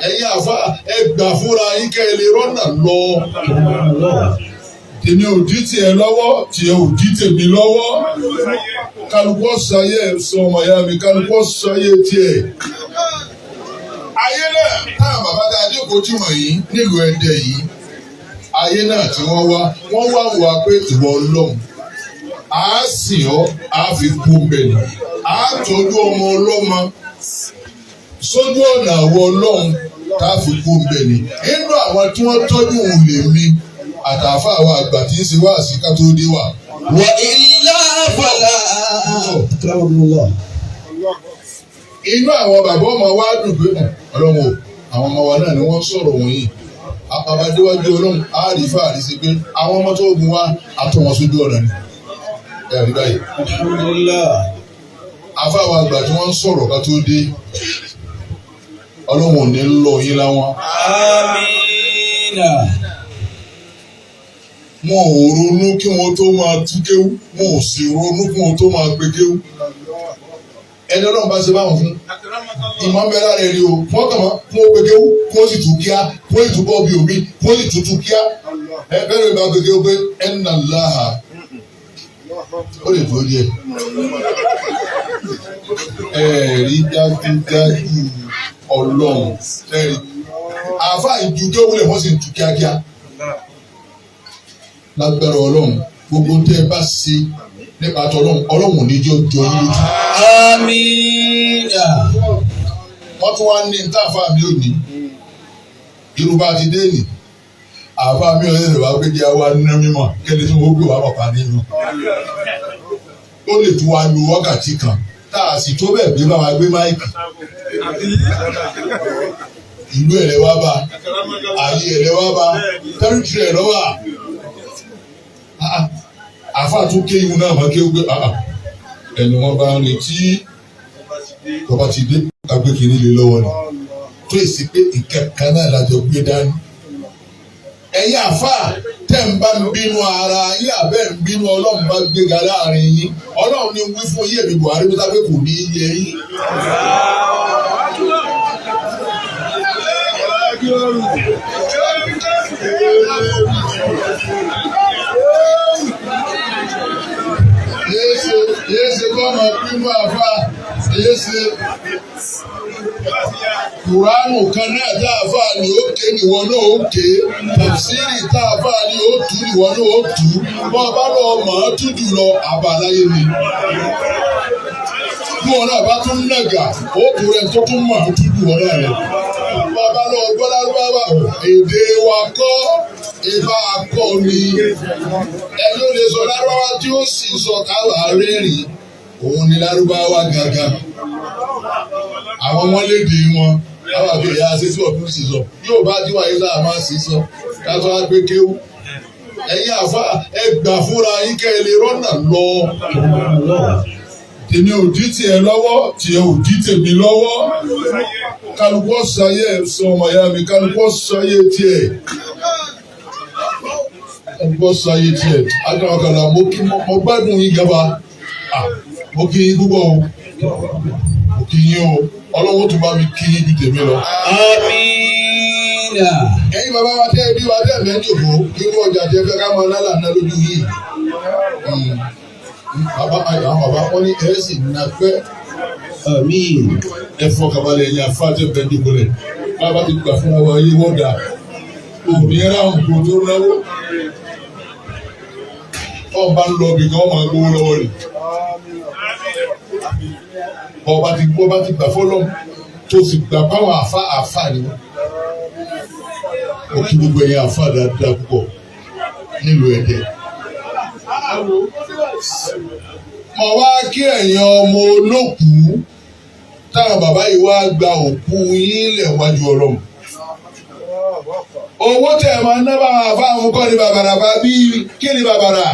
ẹ̀yin àfa ẹ gbà fúnra yín kẹ́ ẹ lè rọ́nà lọ. Tèmi ò dí tiẹ̀ lọ́wọ́, tiẹ̀ ò dí tèmi lọ́wọ́. Kálukú sáyé sọ ọmọ ìyá mi, kálukú sáyé tiẹ̀. Ayé náà táwọn bàbá tá a jókòó tí wọ̀nyí nílùú Ẹdẹ yìí. Ayé náà tí wọ́n wá wà pé ìwọ Ọlọ́run. A sìn ọ́, a fi kú bẹ̀rẹ̀. A tọ́jú ọmọ ọlọ́mọ. Sójú ọ̀nà àwọn Ọlọ́run tá a fi kú bẹ̀rẹ̀. Nínú àwọn tí wọ́n tọ́jú òun lè mi. Àtàfà àwọn àgbà tí ń ṣe wá àsìká tó dé wà. Wà ilá fàlà. Inú àwọn bàbá ọmọ wa dùn pé Ọlọ́run o, àwọn ọmọ wa náà ni wọ́n sọ̀rọ̀ wọ̀nyí. Àpàbàdéwájú Ọlọ́run á rí fàárí sí pé àwọn ọmọ tó gun wa àtọ̀ wọn sójú ọ̀nà ni. Ẹ rí báyìí. Àfà àwọn àgbà tí wọ́n sọ̀rọ̀ ká tó dé. Ọlọ́run ò ní lọ yín láwọn. Àmín. Wọn ò ronú kí wọn tó máa tú kéwú, wọn ò sì ronú kí wọn tó máa gbé kéwú. Ẹni Ọlọ́run bá ṣe báwọn fún ìmọ̀ mẹ́ra rẹ̀ rí o, wọ́n kàn máa fún ó gbé kéwú, kó sì tún kíá, kó sì tún bọ́ bí omi, kó sì tún tún kíá. Ẹ bẹ́ẹ̀ ló bá gbé kéwú pé ẹnà láhà ó lè dúró díẹ̀. Ẹ̀rí dájúdájú Ọlọ́run ẹ̀rí. Àáfàá ìjú kéwú lè wọ́n sì ń tú kíákíá. Lágbára Ọlọ́run gbogbo tẹ́ ẹ bá ṣe nípa tọ́lọ́run Ọlọ́run ò ní jọ jọ yín lójú. Àmín. Wọ́n tún wá ní táàfà mi ò ní. Yorùbá ti dé nì. Àfà mi ò lè wá pé kí a wá ná mímọ́ kẹ́ni tí wọ́n gbé wá pàpà nínú. Ó lè tún wá lu wákàtí kan tá a sì tó bẹ́ẹ̀ bí bá wa gbé máìkì. Ìlú ẹ̀rẹ̀ wá bá, ààyè ẹ̀rẹ̀ wá bá, tẹ́rìtìrì ẹ̀rọ wà. Àfà tún ké ihun náà máa ké wípé ẹni wọn bá ń retí tọba ti dé agbèkiri lè lọ́wọ́ ni tó èsì pé ìkẹkàn náà lájọ gbé dání. Ẹ̀yin àfà tẹ́ ń bá ń bínú ara yín àbẹ́ ń bínú Ọlọ́run bá gbéga láàrin yín Ọlọ́run ní wí fún yéèmí Buhari bí tábí kò ní yẹ yín. Yéèṣe kọ́ ọmọ bínú àfà yéèṣe. Kùránù kan náà tá a fà ní òkè nìwọ náà òkè. Tafsiri tá a fà ní òtú nìwọ náà òtú. Bọ́ ọ bá lọ mọ̀ ọ́ tún jù lọ àbáláyé ni. Bí wọn náà bá tún nàgà, ó kú rẹ̀ tó tún mọ̀ ọ́ tún jù wọn náà rẹ̀. Bọ́ ọ bá lọ gbọ́dá bábà èdè wa kọ́ ìbá akọ ni. Ẹni ó lè sọ Lárúbáwá tí ó sì sọ káwá rẹ́rìn. Òun ni Lárúbáwá gangan. Àwọn ọmọ lédè wọn àwọn àbí ìyá ṣe tí ọdún sì sọ yóò bá díwà yìí láà máa sì sọ kátó wá gbé kéwú. Ẹ̀yin àfa ẹ gbà fúnra yín kẹ́ ẹ lè rọ́nà lọ. Tèmi ò dí tiẹ̀ lọ́wọ́, tiẹ̀ ò dí tèmi lọ́wọ́. Kálukú sáyé sọ ọmọ ìyá mi, kálukú sáyé tiẹ̀. Kálukú sáyé tiẹ̀. Adáwọ̀kàlà mo gbádùn yín gaba. Mo kí yín púpọ̀ o. Mo kí yín o. Ọlọ́wọ́ tó bá mi kí yín ju tèmi lọ. Àmín. Ẹ̀yin bàbá wa tẹ́ ẹbí wa tẹ́ mẹ́jọ̀bọ̀ nínú ọjà tẹ́ fẹ́ ká máa lálà ná lójú yìí. Bàbá àwọn bàbá wọn ní ẹ̀ sì nà pẹ́. Àmín. Ẹ fọkànbalẹ̀ ẹ̀yin àfa tẹ́ fẹ́ dìbò rẹ̀. Bàbá ti gbà fún wa yé wọ́n dà. Òní ẹ̀rọ àwọn kò tó náwó. Ọba ń lọ bìkan ọmọ agbówó lọ́wọ́ rẹ̀. Ọba ti gbà fọlọ́m tó sì gbà báwọn àfa ni wọ́n. Ó kí gbogbo ẹ̀yin àfa dáadáa púpọ̀ nílùú Ẹdẹ. Mo wá kí ẹ̀yin ọmọ olókùú táwọn bàbá yìí wá gba òkú yín lẹ̀ wájú Ọlọ́run. Owó tẹ̀ máa ná bá àfa àwọn kọ́ ni bàbàrà bá bí kí ni bàbàrà?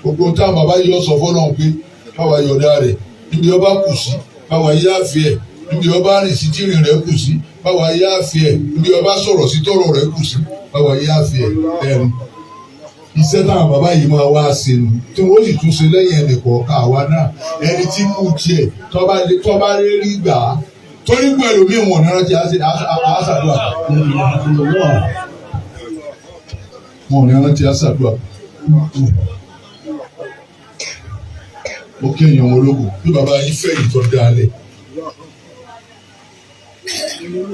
Gbogbo táwọn bàbá yìí lọ sọ fọ́lọ́run pé báwa yọ̀dá rẹ̀ níbi ọba kù sí báwa yá fi ẹ̀ níbi ọba rìn sí tí rìn rẹ̀ kù sí báwa yá fi ẹ̀ níbi ọba sọ̀rọ̀ sí tọ̀rọ̀ rẹ̀ kù sí báwa yá fi ẹ̀ ẹ̀rù. Iṣẹ́ táwọn bàbá yìí máa wá ṣe nù tí wọ́n sì tún ṣe lẹ́yìn ẹnìkọ̀ọ̀kan àwa náà ẹni tí kú tiẹ̀ tọ́ba rí gbà á torí pé ẹlòmíì wọn ní rántí àṣàdúrà wọn ní rántí àṣàdúrà mo kí èèyàn ológun bí bàbá yín fẹ́ ìtọ́ dalẹ̀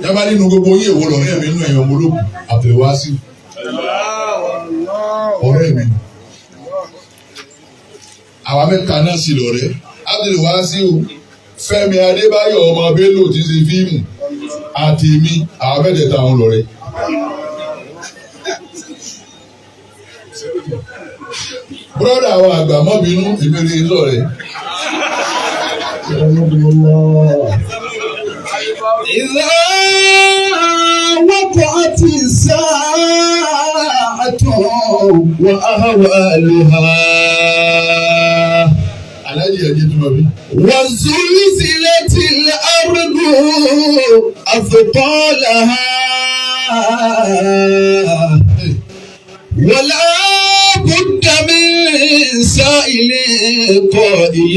yàrá nínú gbogbo yín èwo lọ́rẹ́ mi nínú èèyàn ológun Abdulwasi ọ̀rẹ́ mi àwa mẹ́ta náà sì lọ́rẹ́ Abdulwasi o Fẹ́mi Adébáyọ̀ ọmọ Bello ti ṣe fíìmù àti mi àwọn mẹ́tẹ̀ẹ̀ta wọn lọ́rẹ́. Bọ́dà àwọn àgbà mọ́ bínú èmi lè sọ rẹ̀. إذا وقعت الساعة وأهوالها وزلزلت الأرض أثقالها ولا بد من سائل قائل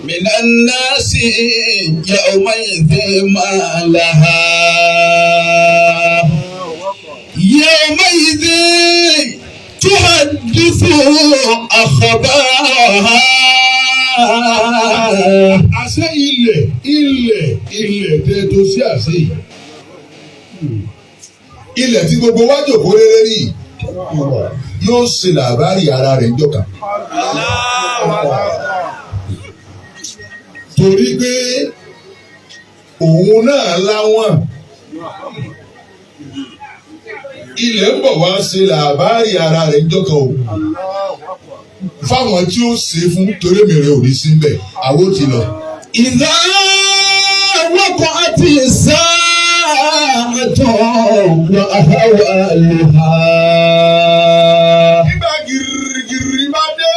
من الناس يومئذ ما لها يومئذ تحدث أخبارها. Àṣẹ ilẹ̀ tẹ́ tó sí àṣẹ yìí. Ilẹ̀ tí gbogbo wa jókòó rere rí yóò ṣe làbárí ara rẹ̀ jọ̀ka. Torí pé òun náà láwọn ilẹ̀ ń bọ̀ wá ṣe làbárí ara rẹ̀ jọ̀ka o. Fáwọn tí ó ṣe fún torí mèrè ò ní sí ń bẹ̀ àwọn ò ti lọ. إذا وقعت الساعة وأهوالها. Nígbà gìrìgìrì bá dé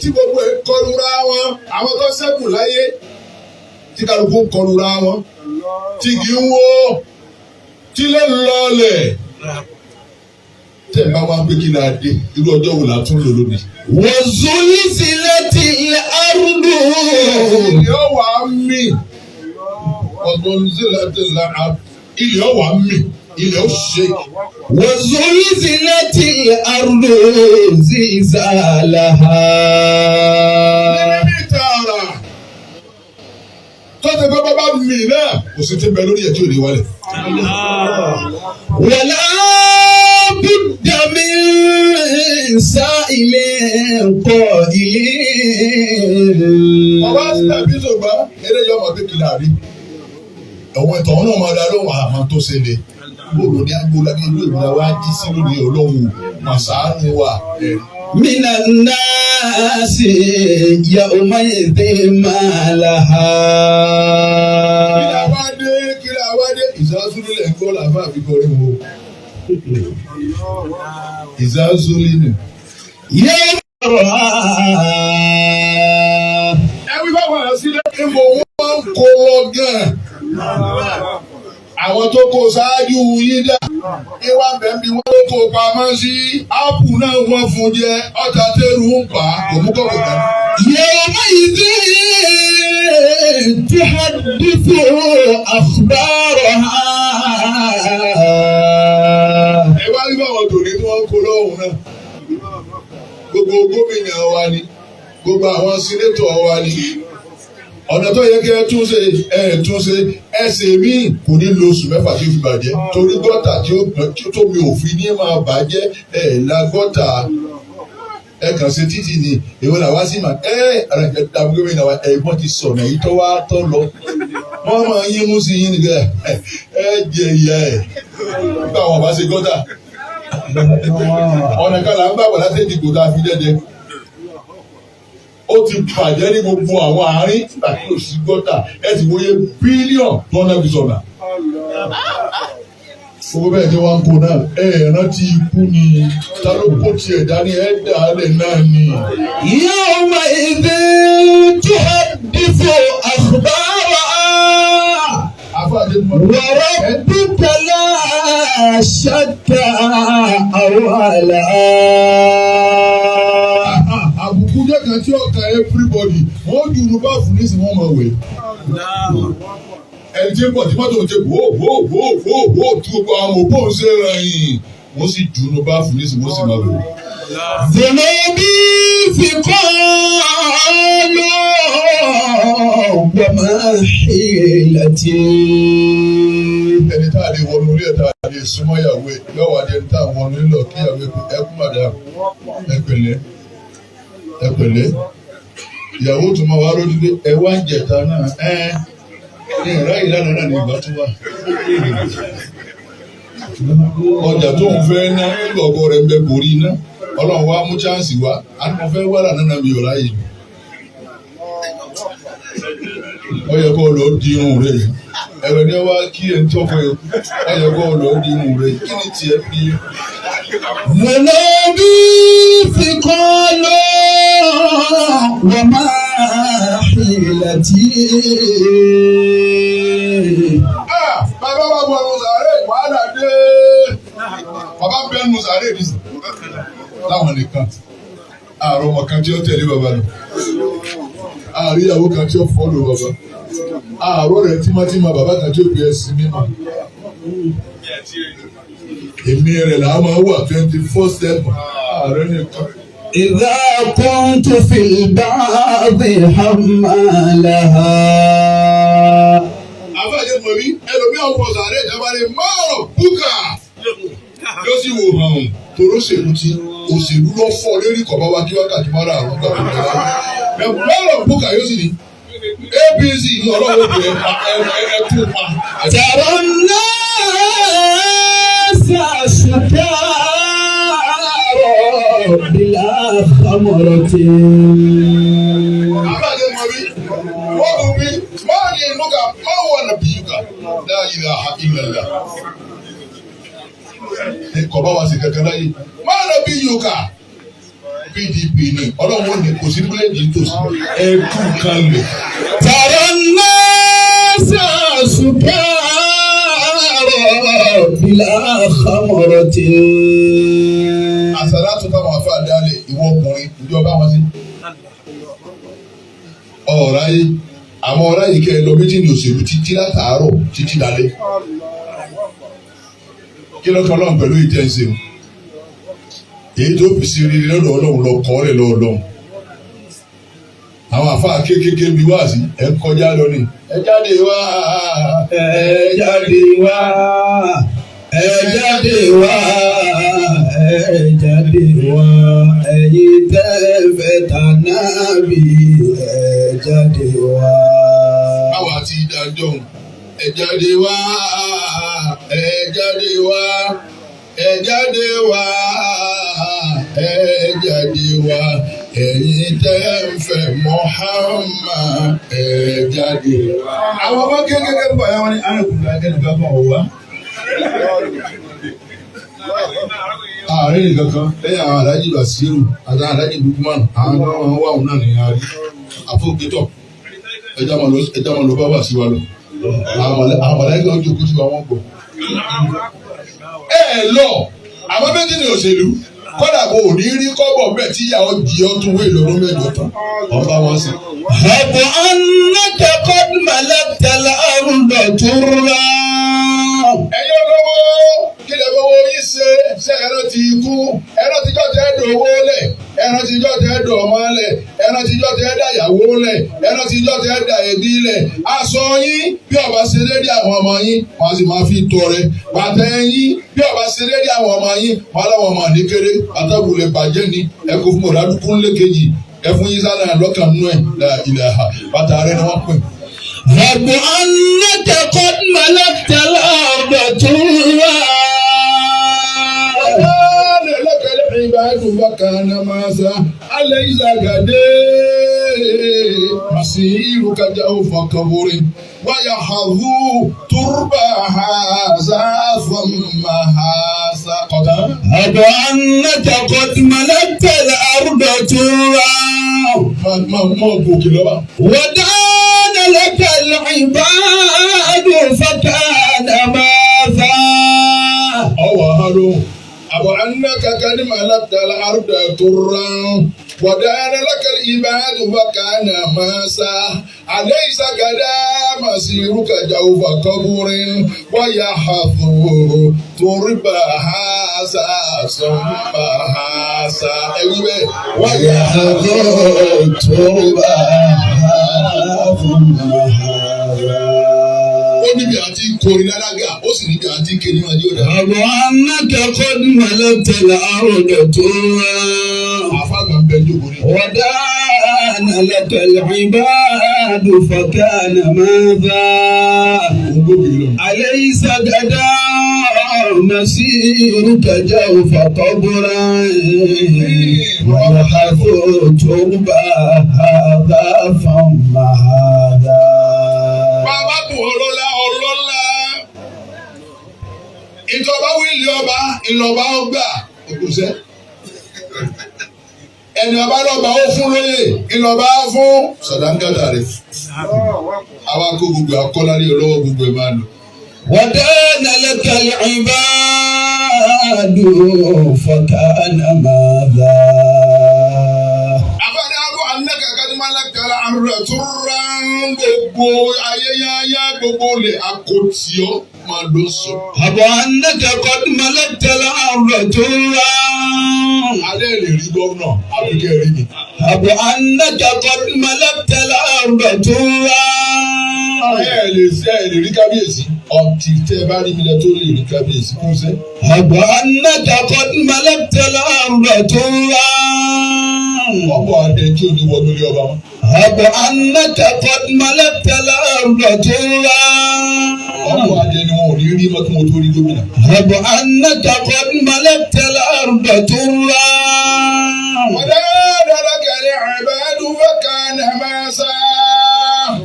tí gbogbo ẹ̀ kọlura wọn àwọn tó ṣẹ́kù láyé tí kálukú ń kọlura wọn tí kì í wó tí lè lọlẹ̀ tẹ̀ bá wá pé kí n náà dé irú ọjọ́ wo la tún lò lónìí. وزلزلت الأرض. Ilé ọ̀wà mì وزلزلت الأرض ilé ọ̀wà mì ilé ó ṣe. وزلزلت الأرض زلزالها. Níbi ìtara tó ti fẹ́ bábá mì náà kò sí ti bẹ lórí ẹ̀ tí ò ní wálẹ̀. ولا بد من سائل قائل. Ọba ti dàbí ṣùgbọ́n eré yọmọ kékeré àrí. Àwọn ìtàn náà máa da lóhùn àmọ́ tó ṣe lè. Bóòlù ní agbóla ní ìlú ìlú wa jí sí lórí olóhùn màsáánù wa. من الناس يومئذ ما لها. Kí la wá dé ìsásúlù lẹ̀ ń kọ́ làbá àfikọ́ rí wo. Ìsásúlù ni. يوم Ẹ̀wí bá wà sílẹ̀ níbo wọ́n ń kó lọ gan-an. Àwọn tó kó ṣáájú yín dà. Ìwà bẹ̀m̀bí wọ́n tó kó pamọ́ sí. Ápù náà wọ́n fún jẹ ọjà tẹ́rù ń pa òmùkọ̀kọ̀ kan. يومئذ تحدث أخبارها. Ẹ wá rí báwọn tòní tí wọ́n ń kó lọ́hùn náà. Gbogbo gómìnà wa ni, gbogbo àwọn sínétọ̀ wa ni. Ọ̀nà tó yẹ kí ẹ tún ṣe ẹsẹ̀ míì kò ní lo oṣù mẹ́fà tí ó fi bàjẹ́ torí gọ́tà tí ó tóbi òfin ní máa bàjẹ́ la gọ́tà kàn ṣe títì ni èwo là wá sí mà ara ìjọba gómìnà wa ẹ̀gbọ́n ti sọ̀nà yìí tó wá tọ́ lọ wọ́n máa yín mú sí yín nìkan jẹ ìyá nígbà wọn bá ṣe gọ́tà ọ̀nà kan là ń gbà wọ̀ láti ìdìbò tá a fi dẹ́dẹ́. Ó ti bàjẹ́ ní gbogbo àwọn àárín àti òsì gọ́tà ẹ ti wòye bílíọ̀nù tó ń lẹ́bi sọ̀nà. Gbogbo bẹ́ẹ̀ tí wọ́n ń kó náà rántí ikú ni ta ló kó tiẹ̀ dání dà á lẹ̀ náà ni. يومئذ تحدث أخبارها. وربك لا شك أولها. àbùkù jẹ́ kan tí ó kan everybody wọ́n ju inú báàfù nísìnyí wọ́n máa wẹ̀. ẹni tí ń bọ̀ tí mọ́tò ń ṣe wò tí gbogbo àwọn òbó ń ṣe rẹ̀yìn wọ́n sì ju inú báàfù nísìnyí wọ́n sì máa wẹ̀. ذنوبي ثقال وما حيلتي. ẹni tá a lè wọnú ilé tá a lè súnmọ́ ìyàwó ẹ̀ lọ́wọ́ adé ní tá a wọnú ilé lọ kí ìyàwó ẹ̀ kú màdà ẹ pẹ̀lẹ́ ìyàwó tó máa wá lójú pé ẹ wá ń jẹta náà ní ìráyè lánàá náà ní ìgbà tó wà. ọjà tó ń fẹ́ ná lọ́gọ́ rẹ̀ ń bẹ kò rí iná ọlọ́run wá mú chánsì wá àti mo fẹ́ wá lànà náà mi ò ráyè. ó yẹ kó lọ di irun rẹ̀ yìí ẹ̀rọ ni wá kí ẹ̀ ń tọ́kọ ẹ̀ ó yẹ kó lọ di irun rẹ̀ kí ni tiẹ̀ fi. ذنوبي ثقال وما حيلتي. bàbá wa bọ̀ ọ̀run sàárè wàhálà dé bàbá bẹ́ẹ̀ nu sàárè ní láwọn nìkan ààrọ̀ ọmọ kan tí ó tẹ̀lé bàbá lọ ààrí ìyàwó kan tí ó fọ́lù bàbá ààrọ̀ rẹ̀ tímátímá bàbá kan tí ó gbé ẹsìn mímọ́ èmi rẹ̀ là á máa wà 24/7 ààrẹ nìkan. إذا كنت في البعض حمالها. àbájá mọ̀ mí ẹlòmíràn fọ sàárè ìjọba rẹ̀ mọ́ọ̀rọ̀ búkà yóò sì wò hàn tòró ṣèlú tí òṣèlú lọ fọ́ lórí kọ̀ bá wa kí wákàtí mọ́ra àwọn gbàgbọ́ rẹ̀ mọ́ọ̀rọ̀ búkà yóò sì ní APC ní ọlọ́wọ́ bẹ̀rẹ̀ ẹ̀kú pa. ترى الناس سكارى بلا خمرة. àbájá mọ̀ mí wọ́n mú mi máa ní ìlúkà máa wà nà bíyùkà la ilaha illallah. kọ̀ bá wa sì kankan láyé máa nà bíyùkà. PDP ni ọlọ́run ní kò sí bíléèdì tòsí ẹ̀kú kan lè. ترى الناس سكارى بلا خمرة. àṣàlá tó táwọn afẹ́ àdáálẹ̀ ìwọ ọkùnrin ìjọba wọn sí. ọ̀rá yìí àwọn ọ̀rá yìí kẹ́ ẹ lọ méjì ní òṣèlú títí látàárọ̀ títí dalẹ́. kí lọ́kàn ọlọ́run pẹ̀lú ìtẹ́ǹsẹ̀ o èyí tó fi sí rírì lọ́dọ̀ ọlọ́run lọ kọ́ ọ́lẹ̀ lọ́wọ́ lọ́hùn. àwọn àfáà kéékèèké bí wá sí ẹ kọjá lọ ni. ẹ jáde wá ẹ jáde wá ẹ jáde wá ẹ jáde wá ẹ̀yin tẹ́ fẹ́ tànàbí ẹ jáde wá. báwa ti dájọ́ ẹ jáde wá ẹ jáde wá ẹ jáde wá ẹ jáde wá ẹ̀yin tẹ́ ń fẹ́ Muhammad ẹ jáde wá. àwọn ọmọ kékeré ń bọ̀ yá wọn ni arákùnrin akẹ́kọ̀ọ́ bá wọn wá. àárín nìkan kan lẹ́yìn àwọn aláàjì Basiru àti àwọn aláàjì Lukman àwọn ọmọ wọn wà wọn náà nìyẹn rí àfọ̀gbẹ́tọ̀ ẹja máa lọ bá wà sí wa lọ àwọn aláìka ojú kú sí wa wọn gbọ́. ẹ lọ àwọn méjì ní òṣèlú kódà kò ní rí kọ́bọ̀ bẹ́ẹ̀ tí ìyàwó jí ọ tún wé lọ́dún mẹ́jọ tán ọba wọn sí. àbọ̀ annaka qad malakta al-arda turra. ẹ̀yin olówó kí lè fowó yín ṣe ẹran ti kú ẹran tíjọ́ tẹ́ dòwó lẹ̀ ẹran tíjọ́ tẹ́ dọ̀ọ́mọ lẹ̀ ẹran tíjọ́ tẹ́ dàyàwó lẹ̀ ẹran tíjọ́ tẹ́ dà ẹbí lẹ̀ aṣọ yín bí ọba ṣe lérí àwọn ọmọ yín wọ́n sì máa fi tọrẹ bàtà yín bí ọba ṣe lérí àwọn ọmọ yín wọ́n láwọn ọmọ àdékéré àtàwùlẹ̀ bàjẹ́ ni ẹ kò fún mọ̀ládùkún lékejì ẹ fún yín sálẹ̀ lọ́kàn nú ẹ̀ ilẹ̀ bàtà rẹ ni wọ́n pè. àbọ̀ annaka qad malakta al-arda turra. لك العباد وكان ماسا أليس غدي مسيرك جوف قبر ويحظو تربى هذا ثم هذا أبو أنك قد ملكت الأرض ترى ودان لك العباد فكان ماذا أبو أنك قد ملكت الأرض ترى ودان لك العباد فكان ماسا أليس كذا مسيرك جوف قبر ويحث تربى هذا ثم هذا ويحث تربى ثم هذا ó níbi àti kọrin lálága ó sì níbi àti kéde máa yóò dá. àbọ̀ anákẹ́kọ̀ọ́ ní mọ̀lẹ́tẹ̀lẹ̀ àròdò tó rán. àfàgbà ń bẹ jókòó ní. wọ́dà nàlẹ́tẹ̀lẹ̀ ìbáàdù fọ̀kànà máa bá. òun gbóbi lọ. alẹ́ ìsàgàdá مسيرك جوف قبرا ويحث تربى هذا ثم هذا. bàbá bù ọlọ́lá ọlọ́lá ìjọba wíìlì ọba ìlọba ọgbà òkùnṣẹ́ ẹni ọba lọba ó fún lóye ìlọba fún sọdáńgádà rẹ àwa kó gbogbo akọ́lárí ọlọ́wọ́ gbogbo ẹ̀ máa lò. ودان لك العباد فكان ماذا. àbáni abọ́ anaka kadimalakala àrùrẹ̀ tó rán gbogbo ayẹyẹ gbogbo lè àkótíọ́ máa lọ sọ. àbọ̀ anaka قد ملكت الأرض ترى. alẹ́ lè rí gómìnà àbíkẹ́ rí ni. àbọ̀ anaka قد ملكت الأرض ترى. ẹ lè rí kábíyèsí ọtí tẹ bá rí mi lẹ tó lè rí kábíyèsí kún sẹ. àbọ̀ anaka قد ملكت الأرض ترى. ọ̀pọ̀ adé tí ò ní wọnú ilé ọba wọn. àbọ̀ anaka قد ملكت الأرض ترى. ọ̀pọ̀ adé ni wọn ò ní rí mọ́tò wọn tó rí gómìnà. àbọ̀ anaka قد ملكت الأرض ترى. ودان لك العباد فكان ماسا.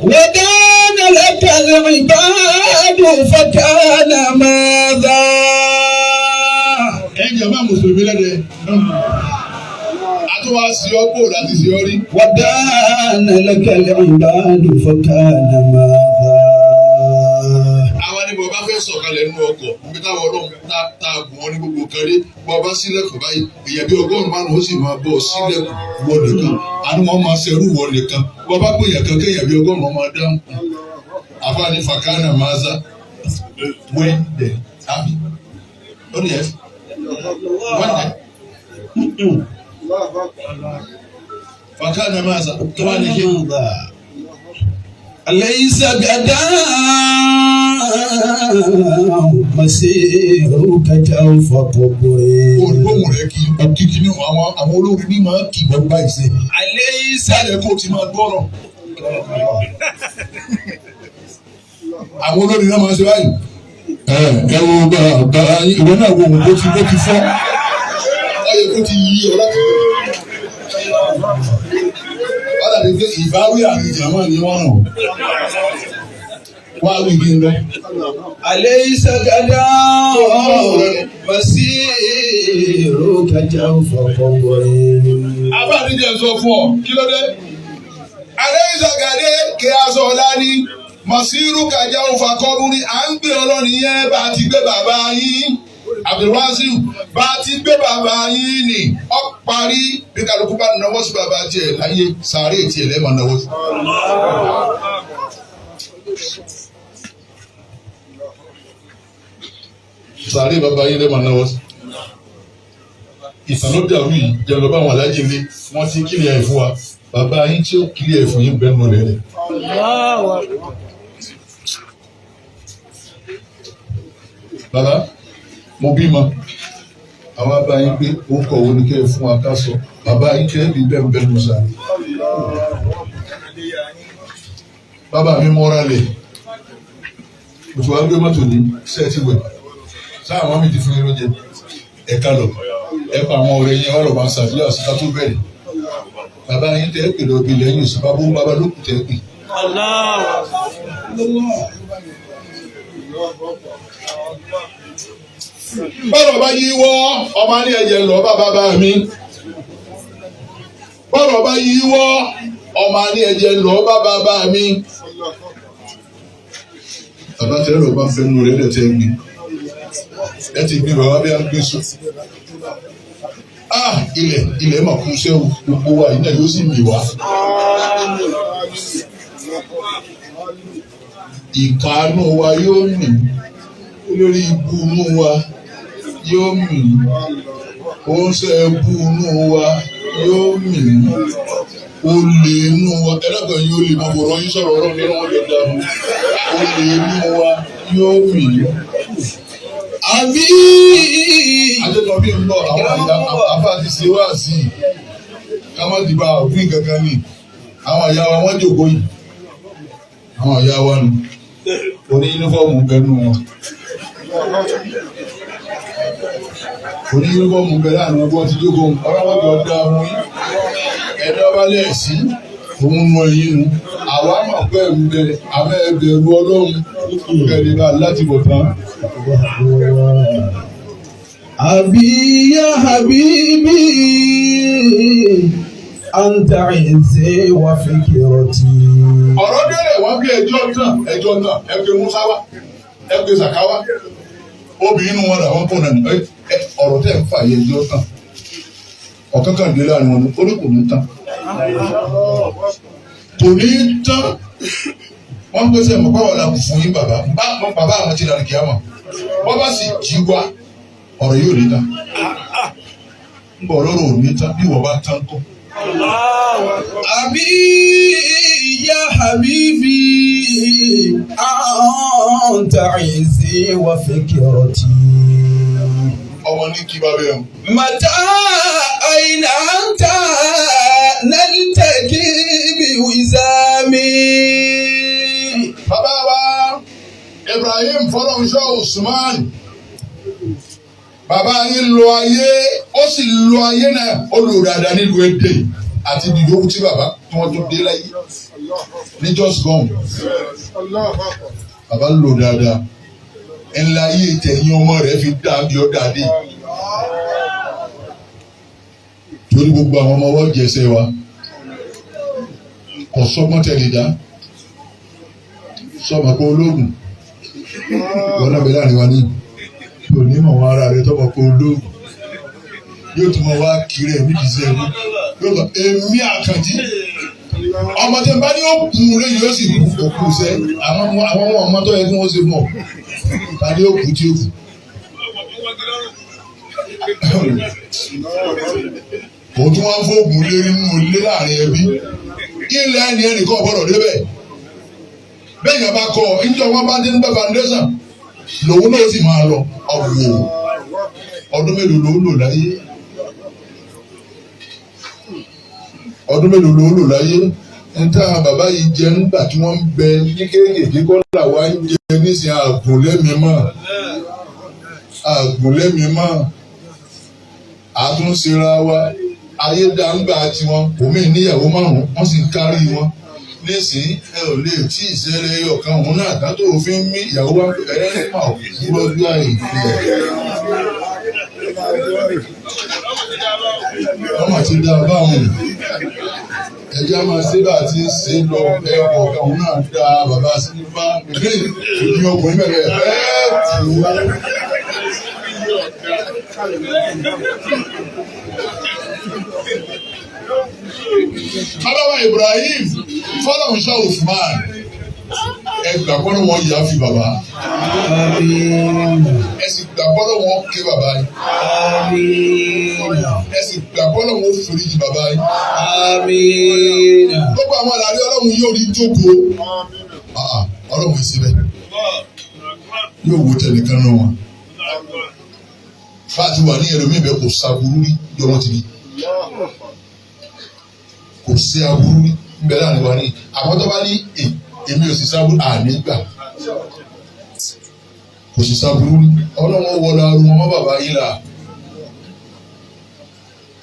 ودان لك العباد فكان ماذا. ẹ jẹ́ máa mùsùlùmí lẹ́dẹ̀. àtúwà sí ọgbó láti sí ọ rí. ودان لك العباد فكان ماذا. àwa ni bàbá fẹ́ sọ̀kalẹ̀ nínú ọkọ̀ níbi táwọn ọlọ́run ta gùn wọn ní gbogbo kan rí bàbá sílẹ̀kùn báyìí èyàn bí ọgọ́rùn-ún márùn-ún ó sì máa bọ̀ sílẹ̀kùn wọn nìkan àánú wọn máa ṣerú wọn nìkan bàbá pé èyàn kan kéèyàn bí ọgọ́rùn-ún máa dáhùn. àfààní fàkànà máza when the happy ó ní ẹ when the fàkànà máza tó wà ní kí. ليس غدا مسيرك جوف قبر. olùgbòhùn rẹ kì í kíkí ní àwọn olórin ní máa kì í bọ́ báyìí sẹ́. ليس sálẹ̀ kó o ti máa gbọ́rọ̀. àwọn olórin náà máa ṣe báyìí. ẹ wo bàbá ìwé náà wo òun bó ti fọ́. ó yẹ kó ti yí ọ láti. wọ́n dàbí pé ìbáwí àrùn ìjàmọ́ ni wọ́n ràn. wá wí bí n lọ. ليس غدا مسيرك جوف قبر. àbá àdíjẹ sọ fún ọ kí ló dé. alẹ́ ìsàgàdé kí a sọ ọ̀la ni mọ̀sírù kàjá òfà kọ́rùnrin à ń gbé ọlọ́run yẹn bá a ti gbé bàbá yín Abdulwasiu bá a ti gbé bàbá yín ni ọ parí bí kálukú bá náwó sí bàbá tiẹ̀ láyé sàárè tiẹ̀ lẹ́ẹ̀mọ̀ náwó sí. sàárè bàbá yín lẹ́ẹ̀mọ̀ náwó sí. ìsànlọ́ dàrú yìí jẹ́ lọ́ba àwọn alájí ilé wọ́n ti kílẹ̀ ẹ̀ fún wa bàbá yín tí ó kílẹ̀ ẹ̀ fún yín bẹ́ẹ̀ nù rẹ̀. bàbá mo bímọ àwọn abáyín gbé orúkọ wo ni kẹ́ ẹ fún wa ká sọ bàbá yín kẹ́ ẹ bí bẹ́ẹ̀ bẹ́ẹ̀ ló sà. bàbá mi mọ́ra lẹ̀ òtún wa gbé mọ́tò ní sẹ́ẹ̀tì wẹ̀ sáà àwọn mi ti fún yín lóúnjẹ ẹ̀ka lọ ẹ pa àwọn ọ̀rẹ́ yẹn ọ̀rọ̀ máa ṣàdúrà sí ká tó bẹ̀rẹ̀ bàbá yín tẹ́ ẹ pè lọ́ọ́ bí lẹ́yìn oṣù bàbá ń bàbá lókùn tẹ́ ẹ pè. bọ́rọ̀ bá yí wọ́ ọmọ ní ẹ̀jẹ̀ lọ bá bàbá mi bọ́rọ̀ bá yí wọ́ ọmọ ní ẹ̀jẹ̀ lọ bá bàbá mi. bàbá tẹ́lẹ̀ ló bá ń fẹ́nu rẹ̀ lẹ́tẹ̀ gbé ẹ ti gbé bàbá bí a ń gbé sùn. ilẹ̀ mà kú sẹ́wọ̀n gbogbo wa yìí náà yóò sì mì wá. Ìkànnù wa yóò mì, lórí ibú inú wa yóò mì, oúnjẹ ibú inú wa yóò mì, olè inú wa ẹlẹ́gbẹ̀ẹ́ yóò lè mọ bọ̀rọ̀ yín sọ̀rọ̀ ọ̀rọ̀ nínú wọn lè dàrú, olè inú wa yóò mì. Àbí Adéjọbí ń bọ̀ àwọn àbá ti ṣe wá sí i ká má dìbà òfin kankan ní àwọn ìyá wa wọ́n jòkó yìí àwọn ìyá wa nù oní yúnífọ́ọ̀mù bẹ́ẹ̀ nù wọn oní yúnífọ́ọ̀mù bẹ́ẹ̀ láàrin ọgbọ́n ti jókòó ọlọ́wọ́n jọ dá mú ẹni ọba lẹ́ẹ̀sí òun mọ èyí nu àwa mọ̀ pé ń bẹ àmọ́ ẹgbẹ̀rún ọlọ́run kẹ̀lé bá láti bọ̀ tán. Àbí ya habibi anta izzi wa fikrati. Ọ̀rọ̀ délẹ̀ wọ́n bí ẹjọ́ tán ẹgbẹ́ Musa wá ẹgbẹ́ Saka wá obìnrin wọn làwọn kò nà ní ọ̀rọ̀ tẹ̀ ń fà yẹ ẹjọ́ tán ọ̀kánkàn dé láàrin wọn ó ní kò ní tán kò ní tán wọ́n gbèsè mọ̀pá wà láàbù fún yín bàbá àwọn ti dàrí kíá mọ̀ wọ́n bá sì jí wá ọ̀rọ̀ yóò ní tán ń bọ̀ lọ́rọ̀ ò ní tán bí wọ́n bá tán kọ́. Àbí ya habibi anta izzi wa fikrati. Ọmọ ní kí bá bẹ́ẹ̀. Mata aina anta naltaki bi wizami. Bàbá wa Ibrahim Fọlọ́runṣọ́ Usman bàbá yín lo ayé ó sì lo ayé náà ó lò dáadáa nílùú Èdè àti ibi yòówù tí bàbá tí wọ́n tún dé láyé ní just gone bàbá lò dáadáa ńlá ayé tẹ̀yìn ọmọ rẹ̀ fi dá bí ó dáadé torí gbogbo àwọn ọmọ wọ́n jẹsẹ̀ wa kò sọ́gbọ́n tẹ̀lé dá sọ́mọ kó ológun wọn náà bẹ láàrin wa ní onímọ̀ wọn ara rẹ tọmọ kó ológun yóò tún mọ wá kiri ẹ̀ nídìí sí ẹ̀mí yóò lọ èmi Àkànjí ọmọ tẹ bá ní ó kú lé yóò sì kú òkú sẹ àwọn ọmọ tó yẹ kí wọ́n ṣe mọ̀ tàbí ó kú tí ó kú. Òun tún wá ń fóògùn lé nínú ilé láàrin ẹbí kí ilẹ̀ ẹni ẹnìkan gbọ́dọ̀ débẹ̀ bẹ́ẹ̀ yẹn bá kọ́ níjọ́ wọn bá dé ní bàbá ndẹ́sàn lòun náà sì máa lọ ọ̀wọ̀ ọdún mélòó ló ń lò láyé ọdún mélòó ló ń lò láyé níta bàbá yìí jẹ nígbà tí wọ́n ń bẹ ní kéékèèké kọ́ làwa ń jẹ nísìnyí àgùnlẹ́mìímọ́ àtúnṣera wa ayédàǹgbà tiwọn omi níyàwó márùn wọ́n sì ń kárí wọn nísìnyí ẹ ò lè tí ìṣẹ̀lẹ̀ ọ̀kan òun náà ká tó òfin mí ìyàwó wa ẹlẹ́nìmọ̀ ìwọ́jú àìfẹ́ wọ́n mà ti dá a báwọn ẹ̀jẹ̀ máa ṣe bá a ti ṣe lọ ẹ̀kọ́ ọ̀kan òun náà dá bàbá sílífà ìdí ọkùnrin bẹ̀rẹ̀ tù wá. Bàbá Ibrahim Fọlọ́runṣọ́ Usman ẹ gbàgbọ́ ló wọ́n yà á fi bàbá ẹ sì gbàgbọ́ ló wọ́n ké bàbá yìí ẹ sì gbàgbọ́ ló wọ́n foríjì bàbá yìí gbogbo àwọn àlàyé Ọlọ́run yóò rí jókòó Ọlọ́run ìsibẹ̀ yóò wo tẹnìkan náà wọn fáàtì wà ní ẹlòmíì bẹ́ẹ̀ kò sábúrú rí yọ wọ́n ti rí kò sí aburú níbẹ̀ láàrin wa ní àwọn tó bá ní èmi ò sì sábúrú àní gbà kò sì sábúrú ní Ọlọ́run wọlé arúgbó ọmọ bàbá yìí là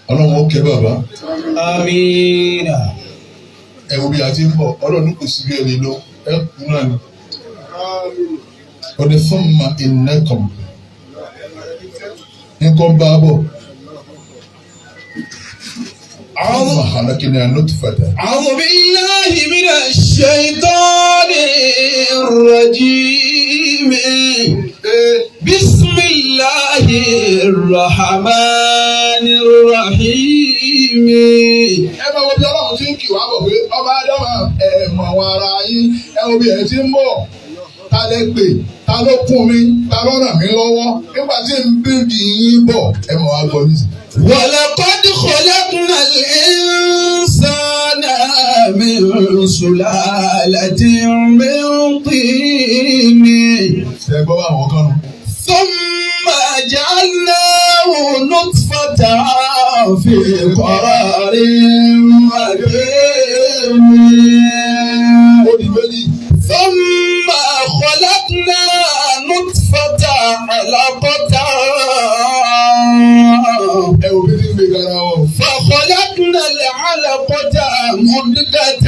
Ọlọ́run ó kẹ́ bàbá. Amina. Ẹ wo bí a ti ń bọ̀ Ọlọ́run kò sí bí ẹni lọ ẹ kú náà ni ọdẹ fún ma ìnẹkọ̀m nǹkan bá bọ̀. خلقنا نطفة أعوذ بالله من الشيطان الرجيم بسم الله الرحمن الرحيم wo bí ẹ ti ń bọ̀ ta lẹ pè ta ló kún mi ta ló ràn mí lọ́wọ́ nígbà tí n bí yín bọ̀ ẹ mọ̀ wá gbọ́ nísìnyí. ولقد خلقنا الإنسان من سلالة من طين ثم جعلناه نطفة في قرار مكين ثم خلقنا نطفة علقة فخلقنا العلقة مضغة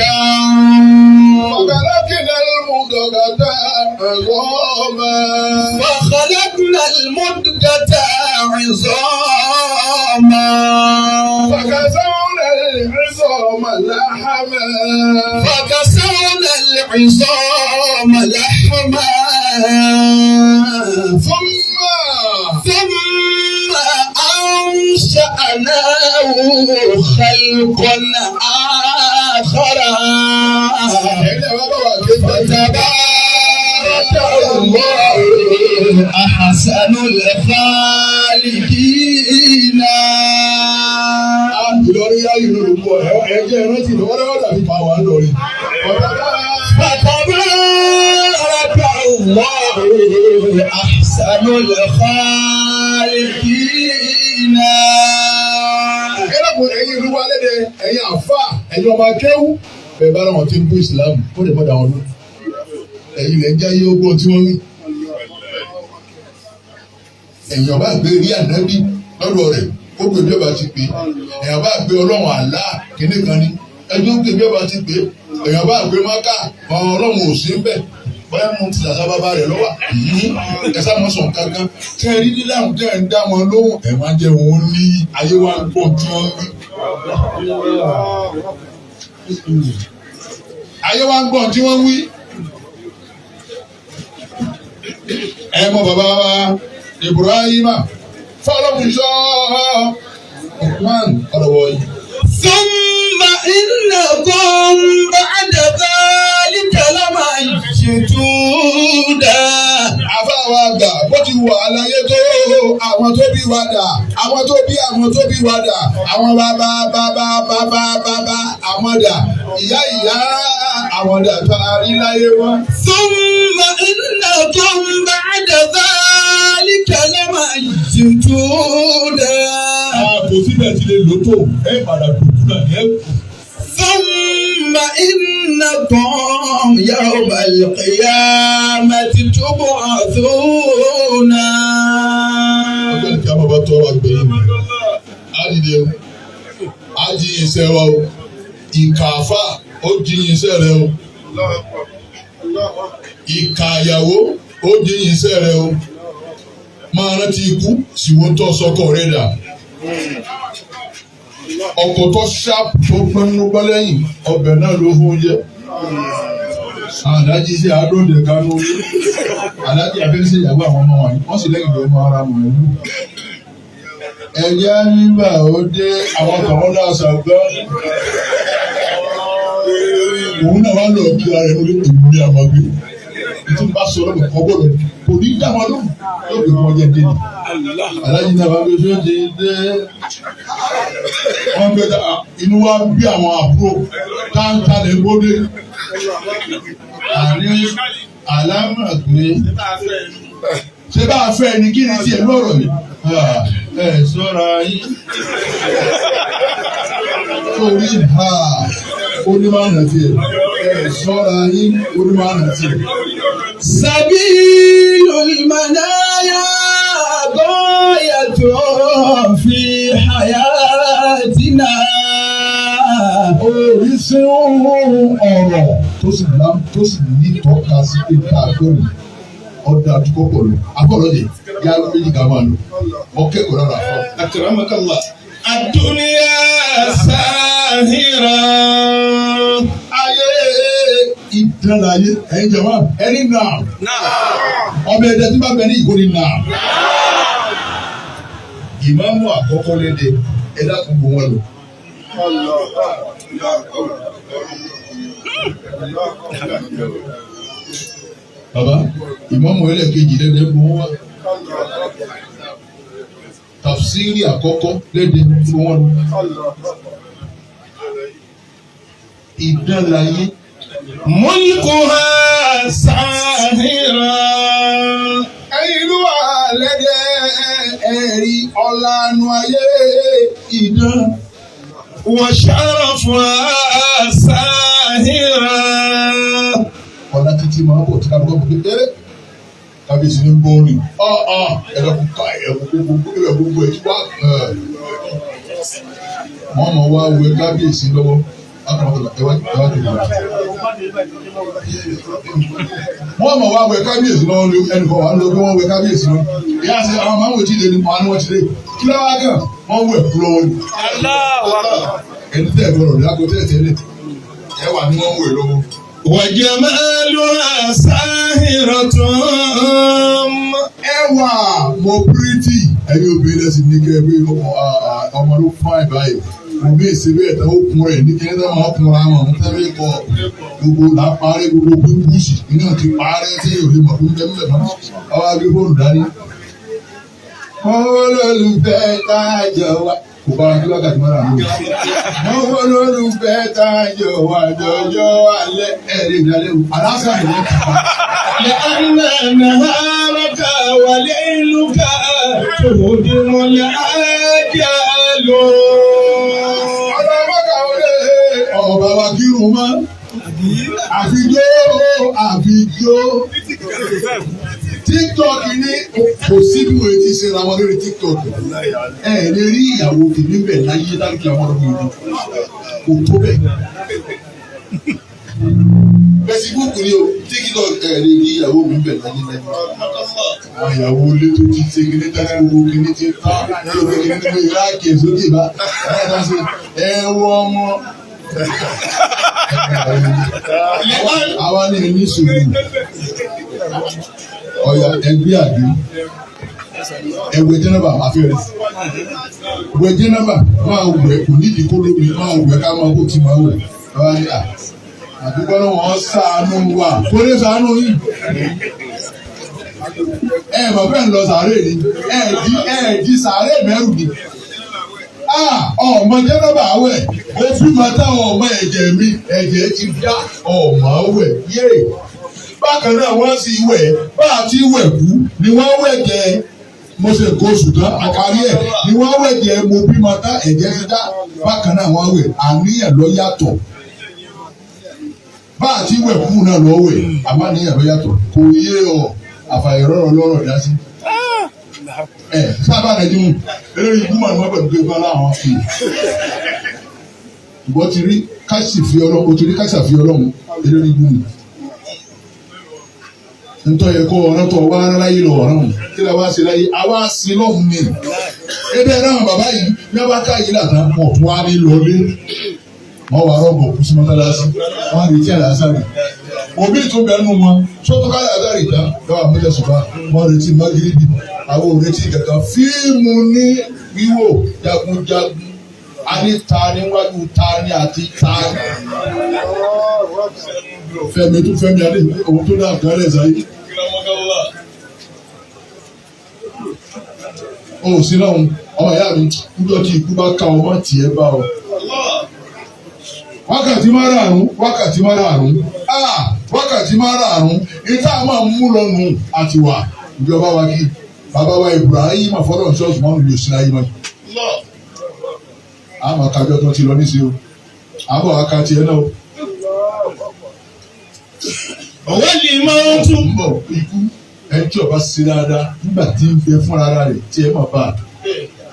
فخلقنا المضغة عظاما فكسونا العظام لحما ثم أنشأناه خلقا آخر فتبارك الله أحسن الخالقين. فتبارك الله أحسن الخالقين. ẹ̀yin ìlú wa lédè ẹ̀yin àfà ẹ̀yin ọmọ akéwù bẹ́ẹ̀ bá wọn ti ń bú ìsìlámù ó lè mọdà wọn lọ ẹ̀yin lè jẹ iye ogun tí wọn wí. ẹ̀yin ọba gbé rí ànábì lọ́dọ̀ rẹ̀ ó gbé bí ọba ti pè é ẹ̀yin ọba gbé ọlọ́run àlá kìnnì kan ní ẹjọ́ gbé bí ọba ti pè é ẹ̀yin ọba gbé mọ́ká ọlọ́run ò sí ń bẹ̀ bóyá mo ti dàgbà bàbá rẹ̀ lọ́wọ́ ẹ̀sà mọ̀ sọ̀n kankan tẹ́ ẹ rí níláhùn tẹ́ ẹ ń dá wọn lóhùn ẹ̀ máa jẹ́ wọn ní ayé wa ń gbọ́ tí wọ́n wí. ayé wa ń gbọ́ tí wọ́n wí. ẹ mọ bàbá wa Ibrahima fọlọ́mùsọ Usman ọ̀rọ̀wọ̀ yìí. ثم إنكم بعد ذلك لميتون. àbáwá gbà bó ti wà láyé tó àwọn tó bí wa dà àwọn tó bí wa dà àwọn bàbá àwọn dà ìyá àwọn dà tá a rí láyé wọn. ثم إنكم بعد ذلك لميتون. kò síbẹ̀ tí lè lò tó ẹ padà dùkú náà ẹ kù. ثم إنكم يوم القيامة تبعثون. ọjọ́ ìjà bàbá tó wà gbẹ̀yìn á dìde o á jí iṣẹ́ wa o ìkàfà ó jí iṣẹ́ rẹ o ìkàyàwó ó jí iṣẹ́ rẹ o máa rántí ikú síwọ́n tó sọ́kọ̀ rẹ̀ dà ọkọ̀ tó ṣáàpù tó pẹ́ẹ́nú gbọ́lẹ́yìn ọbẹ̀ náà ló fún jẹ́ alájí sí àádọ́dẹ̀ kánú alájí abẹ́sẹ̀ ìyàwó àwọn ọmọ wọ̀nyí wọ́n sì lẹ́yìn lọ́mọ ara wọn ẹ̀lú. ẹ̀jẹ̀ nígbà ó dé àwọn tọ̀wọ́n náà ṣàgbọ́ òun náà wá lọ kí ara ẹ̀ lórí èmi ní àmọ́gbé tí n bá sọ̀rọ̀ mi kọ́ gbọ́dọ̀ kò ní dá wọn lóhùn yóò fi kọ́ jẹ́ déni. alájí náà wá gbé sóde dé wọ́n gbé inú wa bí àwọn àbúrò táǹtà lè gbódé àní àlámà pé ṣé bá a fẹ́ ni kí ni tiẹ̀ lọ́rọ̀ yìí ẹ sọ́ra yín orí onímọ̀nà tiẹ̀ ẹ sọ́ra yín onímọ̀nà tiẹ̀. Sabilul manaya ghayatun fi hayatina. Oríṣiríṣi ọ̀rọ̀ tó sì ní tọ́ka sí pé ká gbọ́dọ̀ ọ̀dà àdúgbò pọ̀ lọ. Akọ̀rọ̀ yẹ yá méjì ká máa lò. Wọ́n kẹ́kọ̀ọ́ lára fún. Akramakallah. Ad-dunya sahira. Ayé ìdára ayé ẹ̀yin jẹ̀ wá ẹni náà. Ọbẹ̀ ẹ̀dẹ̀ tí bá bẹ ní ìkórè náà. Ìmáàmù àkọ́kọ́ lédè ẹ̀dá kan bò wọ́n lò. bàbá ìmọ̀mù ẹlẹ́kejì lẹ́dẹ̀ mọ́ wá tafsiri àkọ́kọ́ lẹ́dẹ̀ fún wọn ìdánláyé mulkuha sahira. ẹ̀yin ìlú wa lẹ́dẹ̀ ẹ̀rí ọ̀lànà ayé ìdán. Wa sharafuha sahira. ọ̀la títí máa bọ̀ tí kábíyèsí bọ̀ kékeré kábíyèsí ní bọ́ọ̀lì ẹ̀rọ kúkà ẹ̀rọ gbogbo ẹ̀ tí wá wọ́n mọ̀ wá wẹ kábíyèsí lọ́wọ́ wọ́n mọ̀ wá wẹ kábíyèsí lọ́wọ́ ẹnìkan wà lọ́wọ́ wọ́n wẹ kábíyèsí lọ́wọ́ ìyá àti àwọn máa ń wò tí ìdè ní wọn ni wọ́n ti dé kí lọ́wọ́ á kàn wọ́n wẹ̀ lọ́wọ́ ni ẹni tẹ́ ẹ̀ gbọ́dọ̀ ní akọ́tẹ́ tẹ́lẹ̀ ẹ wà ní wọ́n wẹ̀ lọ́wọ́. Wa jamaluha sahiratun. ẹwà mo pírítì ẹ̀yin obìnrin lẹ́sìn ní kẹ́ ẹ pé ọmọ ló fún àìbáyé mo bí èsì bẹ́ẹ̀ tẹ́ ó kun rẹ̀ ní kí ẹ tẹ́ máa kun ra wọn mo tẹ́ bẹ́ẹ̀ kọ gbogbo là parí gbogbo pípúsì iná ti parẹ́ tí yóò lè mọ̀ fún jẹ́ mílẹ̀ mọ́ ọwọ́ agbé fóònù dání. wọ́n lólùfẹ́ tájọ wa kò bá wa kí wákàtí mọ́ra mi. wọ́n lólùfẹ́ tájọ wa jọjọ́ alẹ́ ẹ̀rí ìdálẹ́ o aláṣà ìwọ́n ti pa. لأن نهارك وليلك تهدم الآجال. ọba wa kírun mọ́ àfijó TikTok ní kò sí bí wọ́n ti ṣe ra wọn lórí TikTok ẹ lè rí ìyàwó tèmi bẹ̀ láyé láti àwọn ọmọ ìlú kò tó bẹ̀. Facebook ni o TikTok ẹ lè rí ìyàwó mi bẹ̀ láyé láyé. àwọn ìyàwó ilé tó ti ṣe kíní tẹ́lẹ̀ gbogbo kíní ti ta gbogbo kíní tó yẹ láàkì sókè bá ẹ wọ ọmọ. àwa ní ẹni sùúrù ọ̀yà ẹgbẹ́ àgbé ẹwẹ́ jẹ́nàbà àfẹ́rẹ́ ẹwẹ́ jẹ́nàbà máa wẹ̀ kò nídìí kó lómi máa wẹ̀ ká máa kó tí máa wẹ̀ ọ̀yà ní àdúgbò náà wọ́n ṣàánú wa kó lè ṣàánú yìí mọ̀ fẹ́ ń lọ sàárè ni di sàárè mẹ́rù ni. ọmọ jẹ́nàbà wẹ̀ ó fún ma táwọn ọmọ ẹ̀jẹ̀ mi ẹ̀jẹ̀ ti dá ọmọ wẹ̀ yé bákan náà wọ́n sì wẹ̀ bá a ti wẹ̀ kú ni wọ́n wẹ̀ jẹ́ mo ṣe kó oṣù tán àkárí ẹ̀ ni wọ́n wẹ̀ jẹ́ mo bímọ tá ẹ̀jẹ̀ ti dá bákan náà wọ́n wẹ̀ àníyàn ló yàtọ̀ bá a ti wẹ̀ kú náà lọ wẹ̀ àmọ́ àníyàn ló yàtọ̀ kò yé ọ àfàìrọ̀rọ̀ lọ́rọ̀ dá sí. sábà rẹ̀ dín eléyìí ikú màá má pẹ̀lú pé bá láwọn fi ìbọn ti rí káṣí fi ọlọ́run o ti rí káṣí àfi ọlọ́run eléyìí ikú mi. ntọ́ yẹ kó ọ̀rọ̀ tó wá láyé lọ ọ̀rọ̀ mu kí la wá sí láyé àwa sí lọ́hùn mi. ebi ẹ̀ náà bàbá yìí ní wọ́n bá ká yìí làtà pọ̀ tó wá ní lọlé wọ́n wà rọ́bọ̀ kú sí mọ́tálásí wọ́n á lè tí àlàásàrì òbí tó bẹ̀rù wọn sọ́tọ́ ká àlàásàrì tán lọ́wọ́ àmújẹsùnfà wọ́n retí magiribi àwọn òretí kankan fíìmù ní wíwò jagunjagun ani taani wájú taani àti taani Fẹ́mi tó Fẹ́mi adé òun tó dá nǹkan rẹ̀ sáyé. o sí náà ọmọ ìyá mi kújọ tí ikú bá ká ọmọ tiẹ̀ bá ọ. wákàtí márààrún wákàtí márààrún ìta máa ń mú lọ́nu àti wà ìjọba wa kí bàbá wa Ibrahim àfọlọ́ ṣọ́ọ̀ṣì mọ́nù yóò sí láyé mọ́. àmọ́ kájọ tó ti lọ ní sí o àbọ̀ àkàtì ẹ̀ náà. ọ̀wọ́ ni máa ń tún bọ̀ ikú ẹni tí ọba ṣe dáadáa nígbà tí ń bẹ fúnra rẹ̀ tí ẹ máa bá a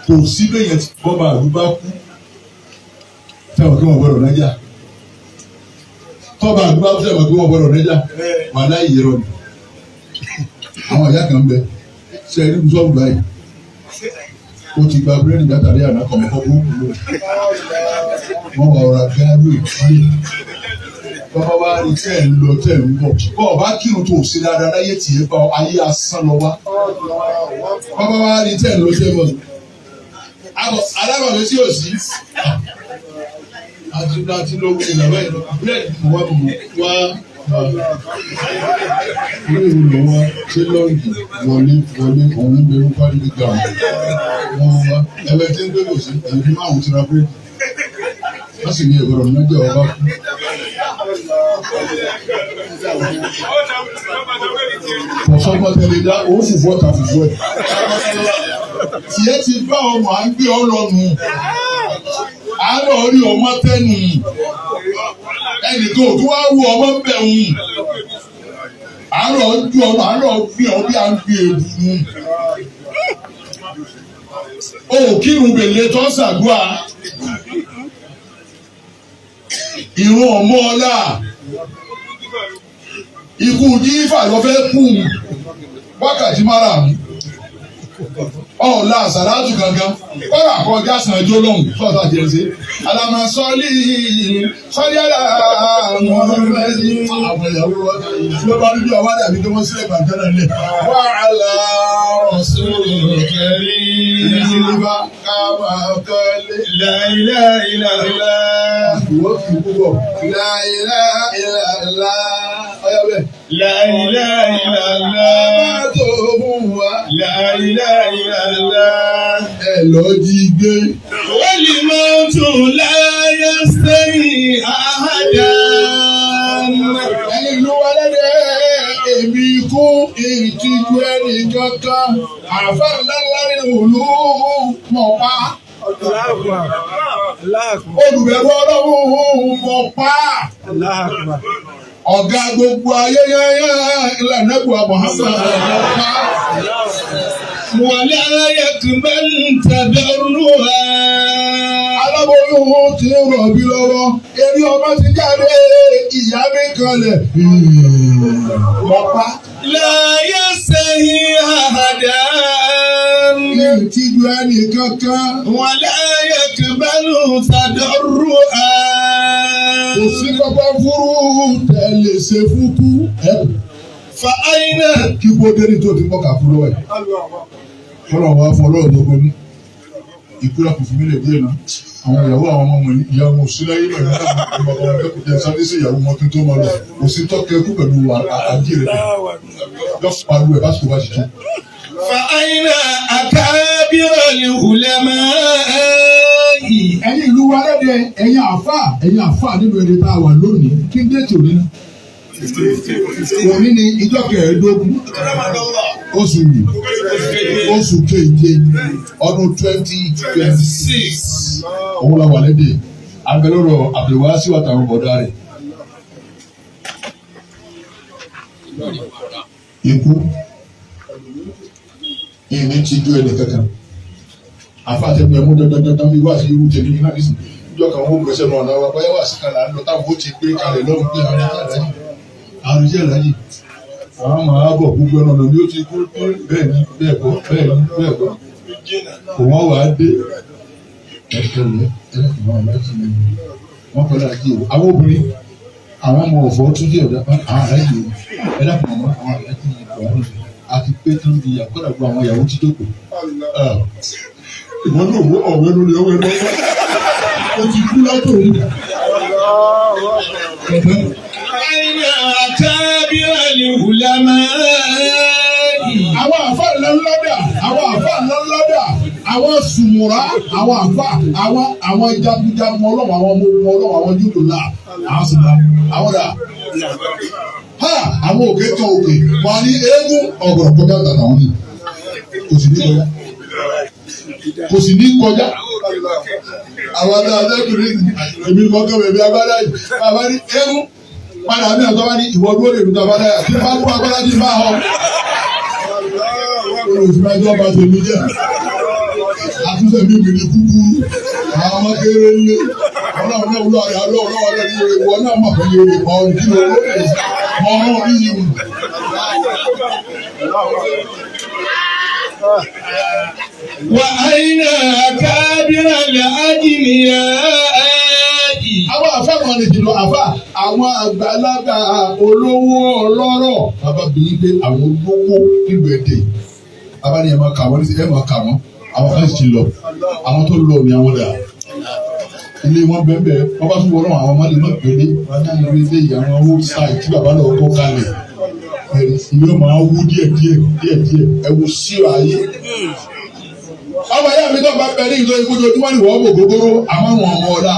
kò sí bẹ́yẹn tí bọ́ba àdúgbò kú fẹ́ràn kí wọ́n gbọ́dọ̀ lẹ́jà tọ́ba àdúgbò fẹ́ràn kí wọ́n gbọ́dọ̀ lẹ́jà wà láyé yẹrọ ni àwọn ìyá kan bẹ ṣe ẹni sọ́ọ̀bù báyìí ó ti gba búrẹ́dì látàrí àná kọ̀ọ̀kan burúkú lò wọ́n wà ọ̀rọ̀ àgbẹ̀rù ìdílé bàbá wa rí tẹ̀ ń lọ tẹ̀ ń bọ̀ bọ́ ọba kírun tó ṣe dáadáa láyé tìyẹ bá ayé asán lọ wá bàbá wa rí tẹ̀ ń lọ tẹ̀ ń bọ̀ alábàbẹ̀ tí yóò sí àti lọ́wọ́ ìlànà ìlú búrẹ́dì wà ilé ìwé wa ṣé lọ́ọ̀dì wọlé òun ń bẹ̀rù parí gbígbà wọn wá ẹgbẹ́ tí ń gbé kò sí èyí máa ń tira pé wọ́n sì ní ìgbọ̀rọ̀ mẹ́jọ ọba kú. Ọ̀sọ́gbọ́n tẹ̀lé dá òun fùfú ọ̀tà fùfú ẹ̀. Tiẹ̀ ti bá ọmọ à ń gbé ọ lọ́nu. Àárọ̀ orí ọmọ tẹ́nu. Ẹnìkan ò tún wá wo ọmọ bẹ̀ ń. Àárọ̀ ojú ọmọ àárọ̀ gbé ọ bí à ń gbé ebu mu. O kírun bèlè tó ṣàdúrà. Ìrun ọmọ ọlá. Ikú jífà lọ fẹ́ kú wákàtí márùn-ún ọ̀la àsàlátù gangan kọ́ra kọjá sàn ẹjọ́ lọ́hùn sọ́ọ̀tà jẹ́ ṣe alama sọ́ọ́lì àlà mọ́ọ́mẹ́sì àwọn ìyàwó wa ló bá níbi àwọn àdàbí tó wọ́n sílẹ̀ bàjẹ́ náà lẹ̀ wà á la ọ̀sùn kẹrí nígbà káwá kọ́lé. La ilaha illallah. Ìwọ́n fi púpọ̀. La ilaha illallah. Ọ̀yọ́ bẹ́ẹ̀. La ilaha illallah. Tó mú wa. La ilaha illallah. Ẹ lọ jí gbé. Wọ́n lè máa tún láyé sẹ́yìn àhádà. Ẹ̀yin ló wá lẹ́dẹ̀ èmi kú ìtìjú ẹnì kankan. Àfẹ́ ńláńlá nínú ìlú mọ̀ pa. Olùbẹ̀rù Ọlọ́run mọ̀ pa. Ọ̀gá gbogbo ayé yẹ́yẹ́ ìlànà ẹ̀bùn Muhammad ọ̀pá. Wọlé ayé kìmbẹ́ ń tẹ̀lé olúwa. Aláboyún ti ń rọ̀bí lọ́wọ́. Èmi ọmọ ti jáde ìyá mi kanlẹ̀. Ọ̀pá. Láyé sẹ́yìn àhàdá. Ìtìjú ẹnì kankan. Wọlé ayé kìmbẹ́ ń tẹ̀lé olúwa. Kò sí pápá fúrú tẹ̀lé ṣe fúkú ẹ̀kú. Fa àyínà. Kí gbódé ní tó ti mọ́ kàkúrò ẹ̀. Fọlọ́ wa fọlọ́ ọ̀dọ́gbọ́n ní. Ìkúra kò fi mí lè dé náà. Àwọn ìyàwó àwọn ọmọ wọn ìyá wọn sílẹ̀ yìí lọ́yìn náà. Ìgbà kan kẹ́kọ̀ọ́ jẹ́ sáré sí ìyàwó wọn tó máa lọ. Kò sí tọ́kẹ́ ẹkú pẹ̀lú àjí rẹ̀. Lọ́sùn pariwo ẹ̀ bá sùn bá ṣe tó. Fa àyínà àkàbírọ̀ lè hùlẹ̀ máa. Ẹ̀yin ìlú wa lẹ́dẹ̀ ẹ̀yin àfà nínú ẹni tá a wà lónìí kí n déètì òní náà. Òní ni ìjọ kẹẹ̀ẹ́dógún oṣù keje ọdún 2026 òun la wà lẹ́dẹ̀ abẹ́lọ́rọ̀ àbẹ̀wáṣí àtàwọn bọ̀dá rẹ̀. Ikú ìní ti jó ẹnì kankan. Àfàtẹ́gbẹ́ mú dandandandan bí wá sí irú tèmi ní náà nísìnyí. Ìjọ kan wọ́n gbèsè náà náà wá báyá wà sí kan là ń lọ táwọn ó ti gbé kalẹ̀ lọ́rùn pé àrùn jẹ́ ìlàjì. Àwọn máa bọ̀ gbogbo ẹ̀rọ lòdì ó ti kú bẹ́ẹ̀ ni bẹ́ẹ̀ kọ́. Kò wọ́n wà á dé. Ẹ̀kọ́ rẹ̀ ẹlẹ́kùnrin aláàjì ni wọ́n kọ́ láàjì o. Àwọn obìnrin àwọn ọmọ ọ̀fọ̀ tún jẹ́ ọ̀dà àwọn aláàjì o. Ẹlẹ́kùnrin àwọn aláàjì ni ìgbà àti pé tán di àkọ́dàgbọ́ àwọn ìyàwó tí tó kù. Ìwọ́n náà wọ́ ọ̀wẹ́ lórí ọwẹ́ lọ́wọ́. O ti kú látò yìí. Àyìnà àkábírà lè hùlẹ̀ mẹ́rin. Àwọn àfà ńlọ́dà, àwọn sùmùrà, àwọn àfà, àwọn jagunjagun ọlọ́wọ́, àwọn ọmọ ogun ọlọ́wọ́, àwọn jùlọ àwọn sùmùrà, àwọn dà. Àwọn òkè kan òkè, wọ́n ní eégún ọ̀gọ̀rọ̀ kọjá tàbí àwọn ní. Kò sì ní kọjá. Àwọn adájọ́kùnrin èmi kọ́kọ́ bẹ̀bí agbádá yìí. Bàbá ní eégún padà bí ọ̀tọ́ bá ní ìwọ́dúró lè rú tàbádá yà. Kí bá kú agbádá kí bá họ. Olùsìnàjọ́ bá tèmi jẹ́. Àtúnṣe mi mi ní kúkúrú. Àwọn ọmọ kéré ńlé. Ọlọ́run náà wúlò àyà lọ́wọ́ lẹ́nu ìwọ náà mọ̀ pé yóò kọ́ ọ́n kí ló lè mọ̀ ọ́n rí yìí. وأين أكابر الأغنياء. Àwọn àfẹ́ kan lè jùlọ àfà àwọn àgbàlagbà olówó ọlọ́rọ̀ bàbá bìí pé àwọn olówó nílùú èdè bàbá ni ẹ máa kà wọ́n ní ẹ máa kà wọ́n àwọn kan sì lọ àwọn tó lọ ní àwọn dà ilé wọn bẹ́ẹ̀ wọ́n bá tún wọ́n náà àwọn ọmọdé náà péré wọn náà ní ilé ìyàwó owó sáì tí bàbá náà kọ́ kalẹ̀ ilé máa wú díẹ̀díẹ̀ ẹ wo sí ayé. ọmọ ìyá mi náà bá bẹ ní ìlú ìkójú ojúmọ́ ni wọ́n bò gbogbooro àmọ́ wọn ọmọ ọ̀la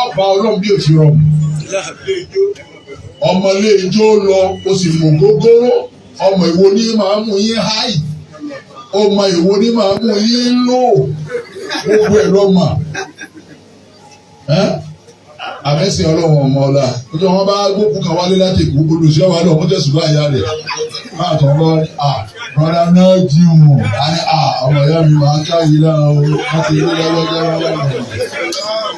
ọba ọlọ́run bí òsì rọrùn. ọmọlé ijó lọ o sì mú gbogbooro ọmọ ìwo ní máa mú yín háì ọmọ ìwo ní máa mú yín lò gbogbo ẹ̀ lọ́mọ. Àmẹ́sìn ọlọ́run ọmọ ọ̀la ojú wọn bá gbókùn kan wálé láti ìkú olùsíọ́ wa lọ wọ́n tẹ̀sùn bá ìyá rẹ̀ máa tọ́ lọ rọ́dá náà jí wọn àní ọmọ ìyá mi máa ká yìí náà o wọ́n ti rí lọ́wọ́ jẹ́wọ́ lọ́wọ́.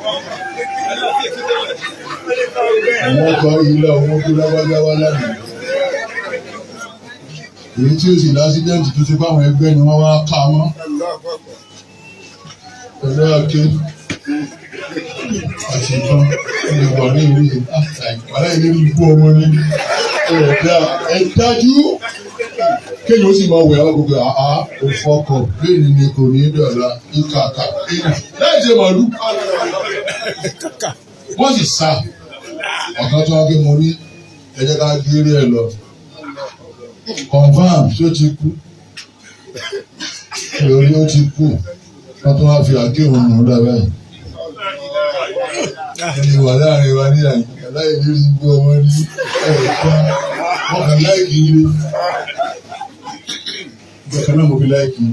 Àwọn ọkọ̀ yìí lọ wọ́n kú lọ́wọ́ jẹ́wọ́ lọ́wọ́. Èyí tí ó sì lásídẹ́ǹtì tó ti fáwọn ẹgbẹ́ ni wọ́n wá ká mọ́. Pẹ̀lú àké àṣìkan lè wà ní ìlú yìí àìpàdé ìlú ikú ọmọ ní ẹ̀dájú kéèyàn ó sì máa wẹ̀ ọ́ gbogbo òfọkọ̀ lẹ́yìn ni kò ní dọ̀la ìkàkà èèyàn láì ṣe màlúù wọ́n sì sá ọ̀kan tó wá pé mo ní ẹ̀jẹ̀ ká géré ẹ̀ lọ confam tó ti kú lórí ó ti kú wọ́n tó wá fi àgéhùn nù dábàá yìí. Ẹni wà láàrin wa ní àyíká láì lórí igbó ọmọ ní ẹ̀ẹ̀kan wọ́n kàn láìkì ilé. Ìgbẹ̀kan náà mo fi láìkì.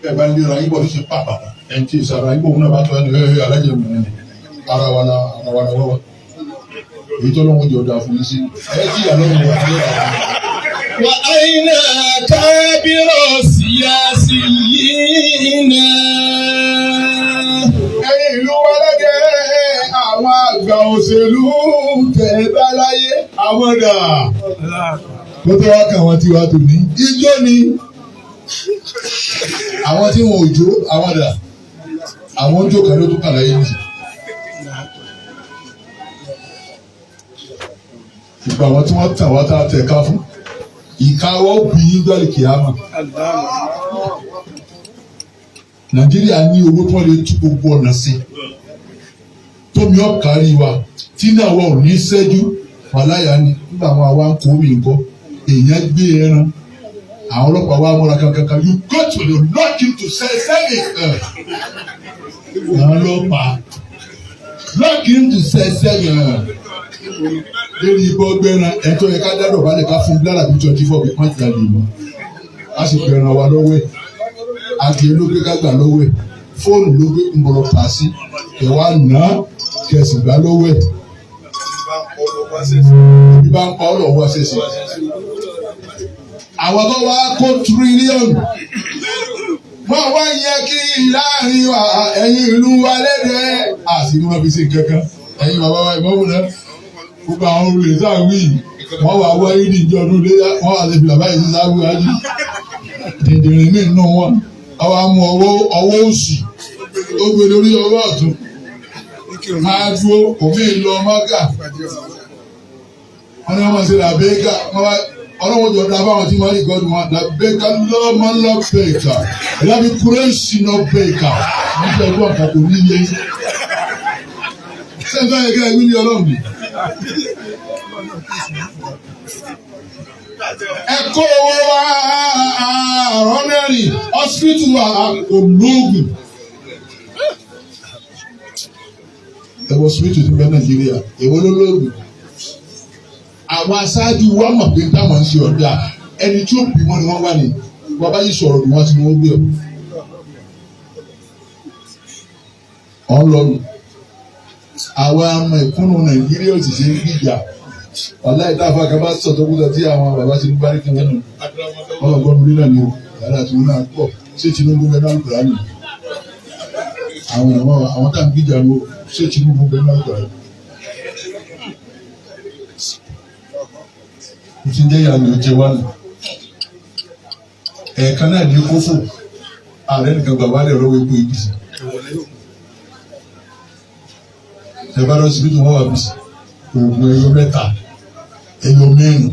Bẹ́ẹ̀ bá ń lé ra yíbọ̀ ní ṣe pàpà ẹni tí ìsara yíbọ̀ òun náà bá tọ́ ẹni alájẹ mi ní ara wa lọ́wọ́. Èyí tó lọ́wọ́ jẹ́ ọ̀dà fún yín sí. Ẹ jí ìyá lọ́wọ́ wa ní ẹ̀ka. Wà á iná kábírọ̀ síyásí yìí náà. Ẹ̀yin ìlú wa lẹ́gẹ̀ẹ́ àwọn àgbà òṣèlú tẹ̀ bá láyé àwọn dà. Kó tó wá kà wọ́n tí wàá tò ní. Ijó ni àwọn tí wọn ò jó àwọn dà. Àwọn ń jó kan ló tún kà láyé nìyí. Ìgbà àwọn tí wọ́n tàn wá tá a tẹ̀ ká fún. Ìkáwọ́ bí gbàlè kìámà. Nàìjíríà ní owó tó lè tú gbogbo ọ̀nà sí. Tómi ọ̀kárí wa tí náà wà ò ní sẹ́jú wàláyà ni nígbà àwọn àwa ń kó mi nǹkan èèyàn gbé ẹran àwọn ọlọ́pàá wa múra kankan you go to the lock him to sell it. Àwọn ọlọ́pàá lock him to sell it. Lórí ibọ̀ gbẹ́ran ẹ̀tọ́ yẹ ká dádọ̀ bá lè ká fún bílára bí 24 bí pọ́ǹtì àlè mọ́. A sì gbẹ̀ràn wa lọ́wọ́ ẹ̀. Adìẹ ló gbé kágbà lọ́wọ́ ẹ̀. Fóònù ló gbé ńbọ̀rọ̀ pàṣí. Ẹ̀wà nà kẹ̀sì gbà lọ́wọ́ ẹ̀. Bí bá ń pa ọ́ lọ́wọ́ ṣẹ̀ṣẹ̀. Àwọn tó wá kó tírílíọ̀nù. Wọ́n wá yẹ kí láàrin wa ẹ̀yin ìlú wa lẹ́dẹ̀ẹ́. Àti ní wọ́n fi ṣe kankan. Ẹ̀yin bàbá wa ìmọ̀wò náà. Gbogbo àwọn olè sáà wí wọ́n wà wá ìdí ìjọ ọdún lé wọ́n wà lẹ́bi làbáyé sí sáà wí wájú. Dèdèrè mí nù wọn. Àwọn amú ọwọ́ òsì ó gbé lórí ọwọ́ ọ̀tún. Máa dúró òmí lọ mọ́gà. Wọ́n ní wọ́n máa ṣe làbẹ́gà. Ọlọ́wọ́ jọ dá báwọn tí wọ́n rí gọ́dù wọn. Làbẹ́gà lọ́mọ lọ́bẹ̀ẹ̀kà. Lábí kúrẹ́sì lọ́bẹ̀ẹ̀kà. Nígbà tó àkàkò nílé. Sẹ́ńtọ́ yẹ kẹ́ ẹ̀mí ní ọlọ́run. Ẹ̀kọ́ wa àrọ́nẹ́rì hospital wa olóògùn. Ẹ̀wọ̀ hospital ti bẹ́ Nàìjíríà, èwo ló lóògùn? Àwọn aṣáájú wa mọ̀ pé táwọn ń ṣe ọ̀dà ẹni tí ó bì wọ́n ni wọ́n wà ní. Bàbá yìí sọ̀rọ̀ bí wọ́n ti ní wọ́n gbé ọ̀. Ọlọ́run. Àwa ọmọ ìkúnnù Nàìjíríà ò sì ṣe ń gbìjà. Ọ̀la ìdáfà kan bá sọ̀tọ̀ kúta tí àwọn bàbá ti ń bá kí wọ́n nù. Ọlọ́gbọ́n mi nílẹ̀ ni o, yàrá tí wọ́n náà pọ̀, ṣé Tinubu bẹ́ẹ̀ náà gbà ní? Àwọn tá à ń gbìjà ló, ṣé Tinubu bẹ́ẹ̀ náà gbà ní? Mo ti ń jẹ́ ìyá mi ò jẹ wá nù. Ẹ̀ẹ̀kan náà ní kófò, ààrẹ nìkan gbà wálé ọ̀rọ̀ epo ìgbìsì. Ẹ̀bá lọ síbi tí wọ́n wà bìsì, oògùn ẹyọ 3, ẹyọ 4,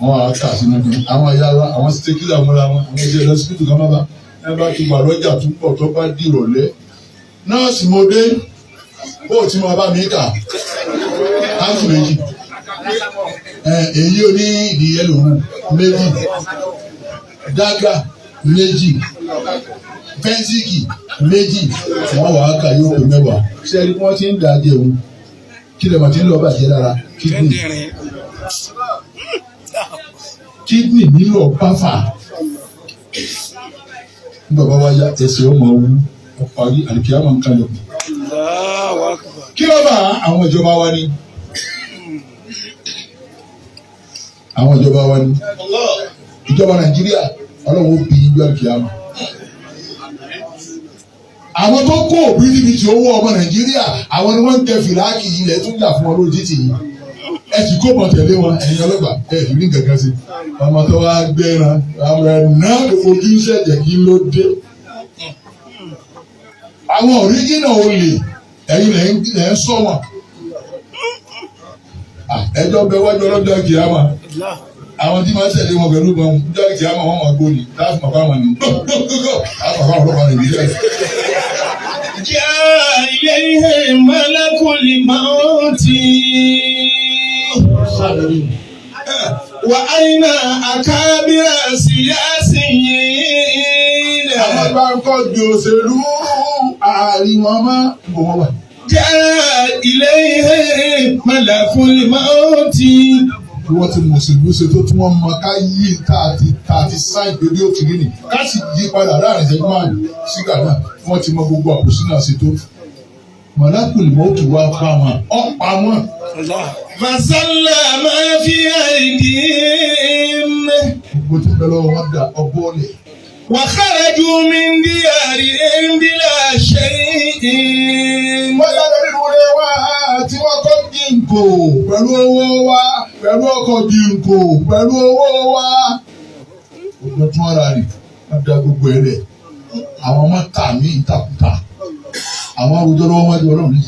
wọ́n wà kà sínú bí. Àwọn ẹ̀yà wa, àwọn stékìlà múra wọn, àwọn ẹ̀jẹ̀ lọ síbi tí wọ́n bá ẹ bá ti wà lọ́jà tó pọ̀ tó bá dìrọ̀lẹ́ nọ́ọ̀sì mo dé bó ti máa bá mi kà káńtù méjì èyí ò ní ìdí yẹlò méjì dágà méjì pẹ́ńsìkì méjì wọ́n wàá kà yóò pé mẹ́wàá ṣé ẹni wọ́n ti ń dà jẹun kí lè mà ti ń lọ bàjẹ́ lára kídìní nílò báfà nígbà bá wá yá ẹsẹ̀ ọmọ wú ọparí àlùkìyà máa ń kalẹ̀ kí ló bá àwọn ìjọba wa ní ìjọba Nàìjíríà Ọlọ́run ó bí ìjọ àlùkìyà mọ́ àwọn tó kó òbítíbitì owó ọmọ Nàìjíríà àwọn ni wọ́n ń tẹ fìlàkì ilẹ̀ tún jà fún wọn lójú tì yìí ẹ sì kó mọ̀ tẹ̀lé wọn ẹ̀yin ọlọ́gbà ẹ fi ní kankan sí ọmọ tó wá gbẹ́ran àwọn ẹ̀ná ojú ṣẹ̀jẹ̀ kí ló dé àwọn òríjìnà olè ẹ̀yin lẹ̀ ń sọ wọn ẹjọ́ bẹ wájú ọlọ́jọ́ kìámà àwọn tí máa ń tẹ̀lé wọn pẹ̀lú gan ọjọ́ kìámà wọn máa gbóni láti mọ̀ fáwọn ní àpapọ̀ ọlọ́pàá Nàìjíríà. جاء إليه ملك الموت وأين أكابر السياسيين. àwọn bá ń kọ́jú òṣèlú àárín wọn máa ń bọ̀ wọ́n wà. جاء إليه ملك الموت. bí wọ́n ti mọ̀ òṣèlú ṣe tó tí wọ́n mọ ká yí tá a ti sáì lórí òkìrí nì ká sì yí padà láàrin ìṣẹ́jú márùn-ún sígbà náà wọ́n ti mọ gbogbo àkóso náà ṣe tó. mọ̀lákùnrin mọ́tò wá pa wọn ọ̀pá wọn. فصلى ما في أيديهم. gbogbo tí bẹ́ẹ̀ lọ́wọ́ wọn da ọbọ̀ọ̀lẹ̀. وخرجوا من ديارهم بلا شيء. wọ́n yára nínú ilé wa tí wọ́n kọ́ jíǹkò pẹ̀lú owó wa pẹ̀lú ọkọ̀ jíǹkò pẹ̀lú owó wa. gbogbo tí wọ́n ra rè wọ́n da gbogbo ẹ̀ lẹ̀ àwọn ọmọ tà ní ìtàkùtà àwọn arúgbó lọ́wọ́ wájú Ọlọ́run ní.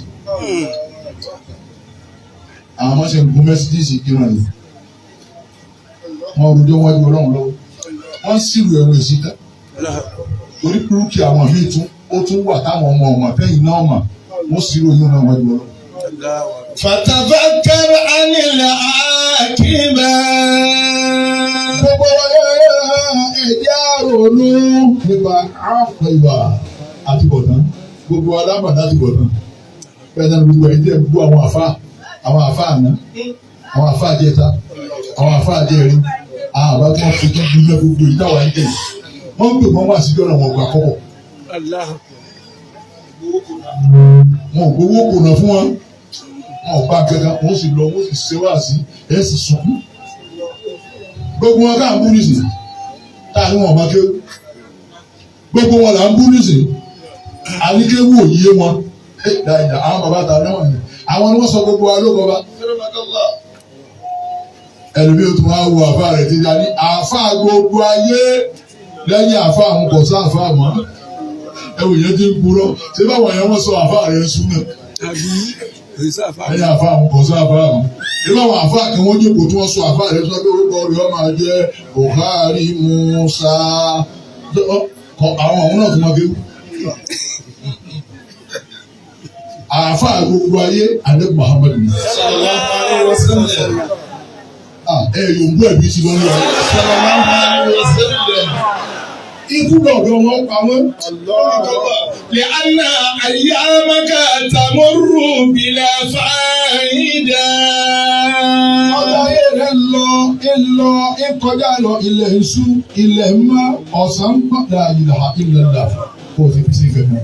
àwọn ọmọ ṣe ń gun mẹ́sídíìsì kíran yìí wọ́n arúgbó wájú Ọlọ́run lọ́wọ́ wọ́n sírù ẹ̀wọ̀n ìsìká torí pírúkì àwọn míì ó tún wà táwọn ọmọ tẹ́yìn náà mà wọ́n sírù oyún náà wájú Ọlọ́run. فتفكر عن العاقبة. gbogbo ẹ̀jẹ̀ àrònú nípa àpèbà àtibọ̀tán gbogbo alábàdá àtibọ̀tán bẹ́ẹ̀ náà gbogbo ẹ̀jẹ̀ gbogbo àwọn àfa àná àwọn àfa àjẹta àwọn àfa àjẹrin àwọn àbá tí wọ́n fi kí gbogbo gbogbo ìdáwà ń tẹ̀ wọ́n ń pè wọ́n wá síjọ́ náà wọ́n gbà kọ́kọ́ wọn ò gbowó kùnà fún wọn wọn ò bá gẹ́gẹ́ wọ́n sì lọ wọ́n sì ṣe wá sí ẹ̀ sì sunkún gbogbo wọn káà ń bú nísìnyí táà ní wọn máa kéwù gbogbo wọn là ń bú nísìnyí àníkéwù òyìnbó wọn dáadáa àwọn bàbá ta náà ni àwọn ni wọ́n sọ gbogbo wa ló bàbá ẹlòmí o tún wá wo àfa rẹ̀ ti dání àfa gbogbo ayé lẹ́yìn àfa àwọn kò sá àfa mọ́ ẹwò yẹn ti ń purọ́ ṣé báwọn yẹn wọ́n sọ àfa rẹ̀ ń súnmọ́ lẹ́yìn àfa àwọn kò sá àfa mọ́ ṣé báwọn àfa kan wọ́n jókòó tí wọ́n sọ àfa rẹ̀ sọ pé orúkọ rẹ̀ ọmọ jẹ́ Buhari Musa àwọn náà tún máa kéwù àfa gbogbo ayé alẹ́ Muhammad ni. Yòǹbó ẹ̀bí ti lọ́nà ikú lọ́dọ̀ wọn pa wọ́n. لأن أيامك تمر بلا فائدة. ọ̀la yẹrẹ lọ ìkọjá lọ ilẹ̀ iṣu ilẹ̀ mọ́ ọ̀sán gbọ́dọ̀ ìlà ìlẹ̀dà kó o ti fi sí ìfẹ́ mọ́.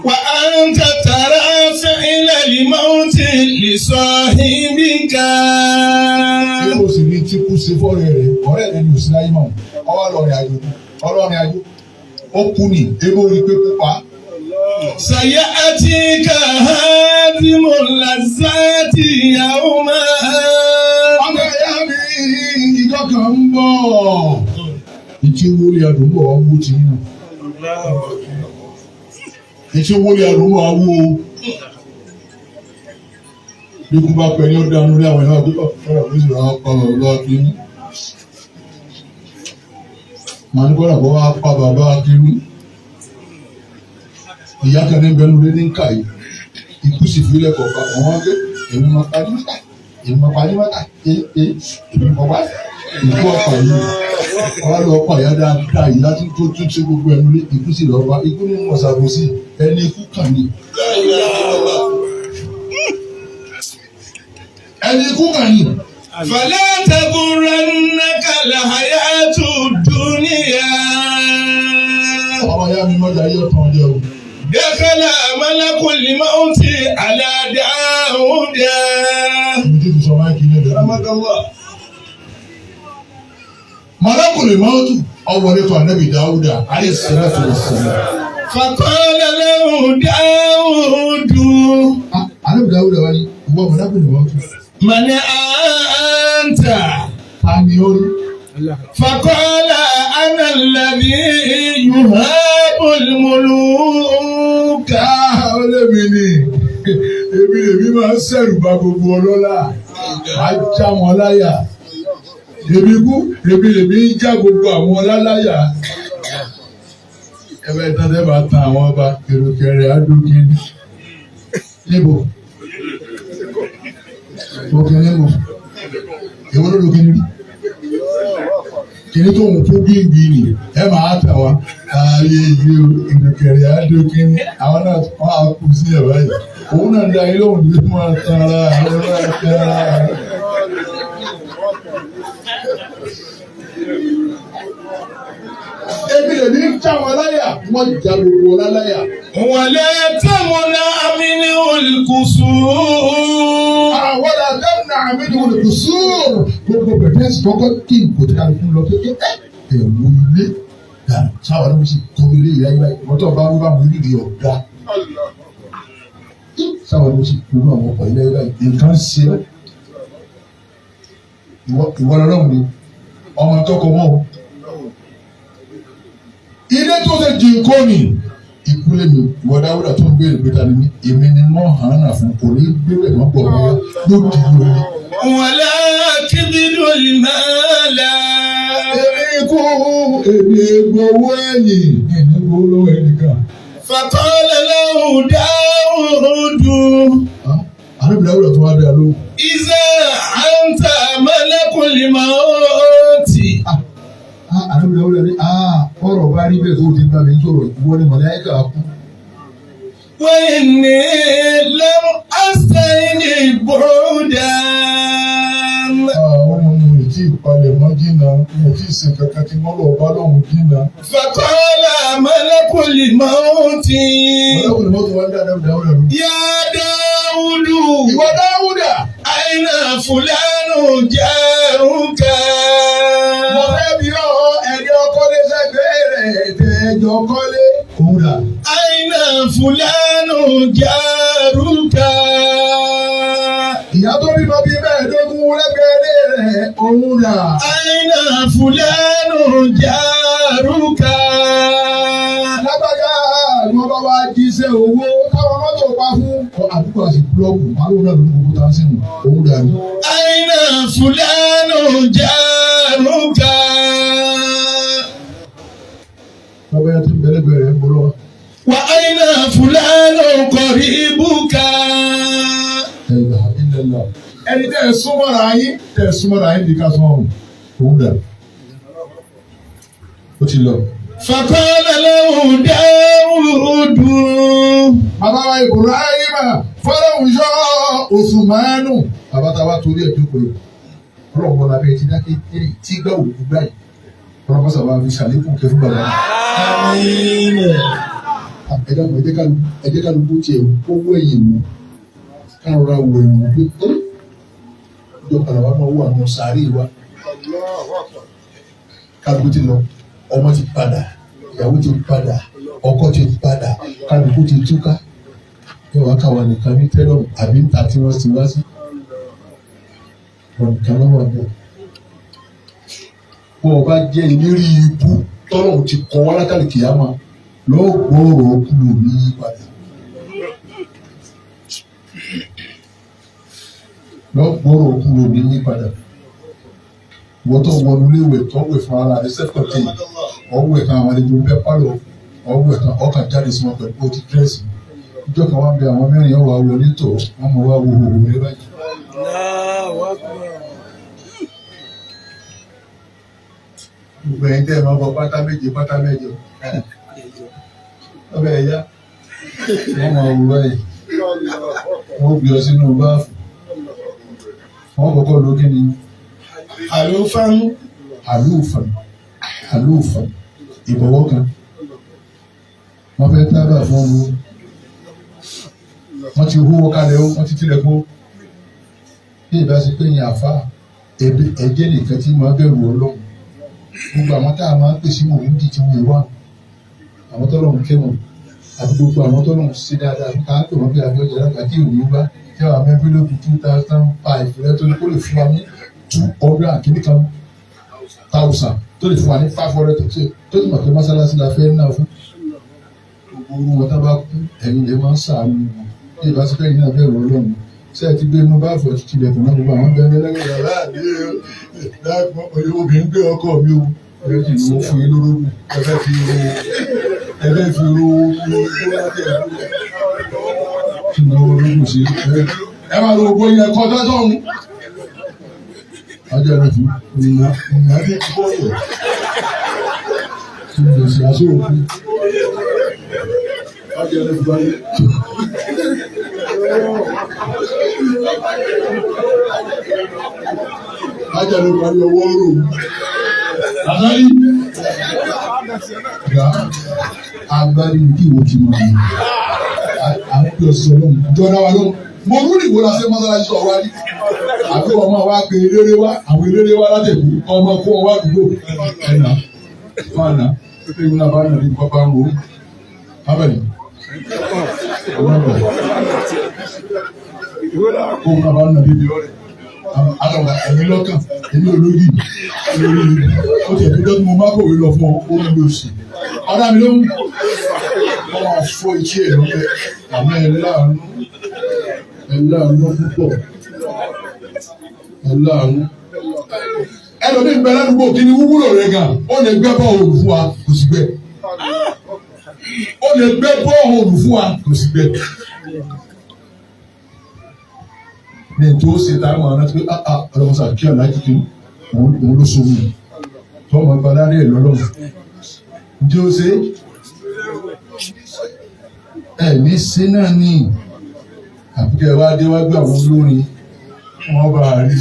وأنت ترى فعل الموت لصاحبك. Ṣé o sì ní tí kú ṣe fọ́ọ̀rẹ́ rẹ̀ ọ̀rẹ́ rẹ̀ ní òsínláyé mọ̀ ọwọ́ lọ́rin àjò ó kú ní ebó orí pé kú pa. سيأتيك هادم اللذات يوما. ọmọ ẹ̀yà mi ìjọ kan ń bọ̀ ìtí wọlé àdúgbò ọ̀hún ti yàn. ìtí wọlé àdúgbò ọ̀hún bí kú bá pẹ́ ní ọdún àánú rí àwọn ẹ̀yà àdúgbò ọ̀rọ̀ ló sì rà pa bàbá kínní. màá ní kọ́ra kó wá pa bàbá kínní. ìyá kan ní bẹ́ẹ̀ lórí ní ká yìí ikú sì fi lẹ́kọ̀ọ́ pa àwọn ọ̀gẹ́ èmi máa pa ní mọ́tà èmi máa pa ní mọ́tà èmi máa pa ikú ọ̀pá yìí wọ́n lọ pa ìyá dáadáa ìyá tó tún ṣe gbogbo ẹnu lé ikú sì lọ́ọ́ pa ikú ní mọ̀ṣàbò sí ẹni ikú kàn ní. ẹni ikú kàn ní. فلا تغرنك الحياة الدنيا. ọmọ ya mi mọ́jà yóò tán jẹ́ o. دخل ملك الموت على داود. رحمك الله. ملك الموت أول تو النبي داود عليه الصلاة والسلام. فقال له داود. النبي داود واني هو ملك الموت. من أنت؟ فقال أنا الذي يهاب الملوك. èmi máa ń ṣẹ̀rù bà gbogbo ọlọ́lá máa já wọn láyà èmi ń já gbogbo àwọn ọláláyà ẹ̀fẹ̀ ìtàdé bá tan àwọn ọba kẹrùkẹrẹ adókè níbo òkè níbo èwo ló lókè níbi kìnní tó ń fún gbìngbì ni ẹ máa tà wá ayé ìlú ìrùkẹrẹ adókè ní àwọn náà wọn á kú sí ẹ báyìí òun náà da ilé òun ló máa tan ara àwọn náà tẹ ara. Ebi lè ní já wọn láyà, wọ́n já gbogbo ọ̀la láyà. ولا تمنع منه القصور. Àwọn àdáńnà àmì ni wọ́n lè kó sóòrò. Gbogbo bẹ̀rẹ̀ sí kọ́kọ́ kí n kò tí ká lè fún lọ pé ẹ̀wù ilé dà sáwọn ọ̀dọ́ sì kọ́ ilé ìyá ìgbà ìmọ̀tọ́ bá wọ́n bá wọn nídìí ọ̀gá. Sáwọn ọ̀dọ́ sì kú àwọn ọkọ̀ ilé ìgbà nǹkan ṣe ọ́. Ìwọ lọ́rùn ni ọmọ tọkọ mọ́ o. Ilé tó ṣe jìn kọ́ ni ìkúlẹ̀ mi ìwọ Dáúdà tó ń béèrè pé ta ni mí èmi ni wọ́n hàn án fún kò ní gbélé wọn pọ̀ mọ́ ló di lórí. ولا كبد المال. èmi kú èmi gbowó ẹ̀yìn èmi gbowó lọ́wọ́ ẹnìkan. فقال له داود. àdébìlẹ̀ Dáúdà tó wá dé àlọ́. إذا أنت ملك الموت. àdébìlẹ̀ Dáúdà ní ọ̀rọ̀ bá rí bẹ́ẹ̀ tó ti bá mi sọ̀rọ̀ ìwọ ni màláíkà kú. وإني لم أستطع بعدا. àwọn ọmọ mi tí ìpalẹ̀ mọ́ jìnnà mo ti ṣe kankan tí wọ́n lọ bá lọ́hùn jìnnà. فقال ملك الموت. ọlọ́kùnrin mọ́tò wá ń dá Dáúdà lọ. يا داود. ìwọ Dáúdà. أين فلان جارك؟ mo fẹ́ bí ẹni ọkọ lé sẹ́gbẹ́ rẹ̀ ẹ̀ẹ́dẹ́jọ kọ́lé. òun dà. أين فلان جارك؟ ìyá tó bímọ bíi mẹ́ẹ̀ẹ́dógún lẹ́gbẹ̀ẹ́ rẹ̀ òun dà. أين فلان جارك؟ lágbájá ni wọ́n bá wá jíṣẹ́ owó táwọn mọ́tò pa fún. àdúgbò àti búlọ́ọ̀kù màálù náà ló ń gbogbo tá a sìn òun dà ní. أين فلان جارك؟ lágbájá tí bẹ́lẹ́gbẹ̀ẹ́ rẹ̀ ń bọ́ lọ́wọ́. وأين فلان قريبك؟ ẹni tẹ́ ẹ súnmọ́ra yín di ká sọ́run òun dà. ó ti lọ. فقال له داود. bàbá wa Ibrahima fọlọ́hún yọ Usmanu. bàbá tá a wá torí ẹ̀ jókòó yìí ọlọ́run wọn labẹ́ ti dáké tí gbà òkú gbà yìí ọlọ́run bá sábà fi ṣàlékún kẹfún bàbá yìí. آمين. ẹ jẹ́ ká ló bó tiẹ̀ owó ẹ̀yìn wò káwọn ra wò ẹ̀yìn wò pé ìjọ padà wà máa wọ àwọn sàárè wa kálukú ti lọ ọmọ ti padà ìyàwó ti padà ọkọ ti padà kálukú ti túká ẹ wàá káwa nìkan ní tẹ́lọ̀ àbí níta tí wọ́n ti wá sí wọn nìkan lọ́wọ́ àbẹ̀. wọn ò bá jẹ́ ìlérí ibú tọ́lọ̀ ti kọ́ wá látàrí kìyàmá lọ́ọ́ gbọ́ọ̀rọ̀ kúlò ní padà. lọ́gbọ́rọ̀ kúrò ní yípadà wọ́n tó wọnú léwẹ̀ tó wẹ̀ fún ara rẹ̀ sẹ́kọ̀tì ọ̀wẹ̀ kan àwọn àlejò bẹ́ẹ̀ pálọ̀ ọwọ́ ẹ̀tàn ọkàn jáde sí wọn pẹ̀lú ti dírẹ́sì ìjọ kan wá ń bẹ àwọn mẹ́rin ọwọ́ àwọn onítọ̀ wọ́n mọ̀ wá wo òwò rẹ báyìí. gbogbo ẹ̀yin tẹ́ ẹ̀ máa bọ pátá méje ọbẹ̀ ẹ̀yá wọ́n máa wò báyìí wọ́n gbé ọ sínú báàfù wọ́n kọ́kọ́ ló kí ni àlùfàn ìbọ̀wọ́ kan wọ́n fẹ́ tábà fún wọn wọ́n ti hó kalẹ̀ wọ́n ti tilẹ̀ kó bí ìbá ṣe pé yẹn àfa ẹ̀jẹ̀ nìkan tí máa bẹ̀rù ọlọ́run gbogbo àwọn tá a máa ń pèsè mòlúdì tí wọ́n wà àwọn tọ́lọ́run kẹ́wọ̀n àti gbogbo àwọn tọ́lọ́run sí dáadáa ká pè wọ́n bí abẹ́ọ̀jà lágbà tí ìròyìn wá tí àwọn amẹ́bílẹ́kùn 2005 lẹ́tọ́ ní kó lè fún wa ní 200 kìnnìkan 1000 tó lè fún wa ní 500 tó ti mọ̀ pé mọ́sálásí la fẹ́ náà fún gbogbo wọn tá bá kú ẹ̀yin lè máa ń sàánú wọn bí ìbá sí pẹ́yìn náà bẹ̀rù ọlọ́run ṣé ẹ ti gbé inú báàfù ẹ̀ ti lẹ̀kùn náà gbogbo àwọn bẹ́ẹ̀ lẹ́gbẹ̀ẹ́ láàbí obìnrin gbé ọkọ mi o ẹ ti lò ó fún yín lórógùn ẹ fẹ́ fi ro kí ni ológun ṣe ẹ máa lo gbogbo yẹn kọ́ tọ́tọ́ ọ̀hún. ajá rẹ̀ fi ìyá ní bọ́ọ̀lù kí ni èsì àṣọ òkú ajá rẹ̀ fi báyìí. ajá rẹ̀ parí ọwọ́ rò àtàrí gbà agbárí kí ìwọ kì í máa mú àwọn pè ọsẹ Ọlọ́run jọra wa lóhùn mo rú ìwọ la ṣe mọ́sálásí sọ wá rí àbí ọmọ wa pe eléré wa àwọn eléré wa látẹ̀kù ọmọ kó ọwọ́ àdúgbò ẹ̀nà fànà pípé ìwúlá bá nà ní pápá ń ro abẹ́rẹ́ ọlọ́run kó ìwúlá bá nà níbi ọ̀rẹ́ àtàwọn ẹ̀mí lọ́kàn ẹ̀mí olóyè ó ti ẹ̀dúgbò tí mo má kòwé lọ fún ọ ó ń lò sí ọ̀dà mi ló ń wọ́n máa fọ́ etí ẹ̀ lọ́pẹ́ àmọ́ ẹ̀ láàánú púpọ̀ ẹ̀ láàánú. ẹlòmíín bẹ ládùúgbò kí ni wúwúrò rẹ̀ gan ó lè gbẹ́ bọ́ọ̀lù fún wa kò sí gbẹ́ ó lè gbẹ́ bọ́ọ̀lù fún wa kò sí gbẹ́. ní tó ṣe tá a máa rántí pé ọlọ́mọṣà kí aláàjì kí òun ló so mi tó ọmọ ìgbà láàrin ẹ̀ lọ́lọ́run ǹjẹ́ ó ṣe ní sí náà ní àbíkẹ́ wá dé wá gbé àwọn olórin wọn bá a rí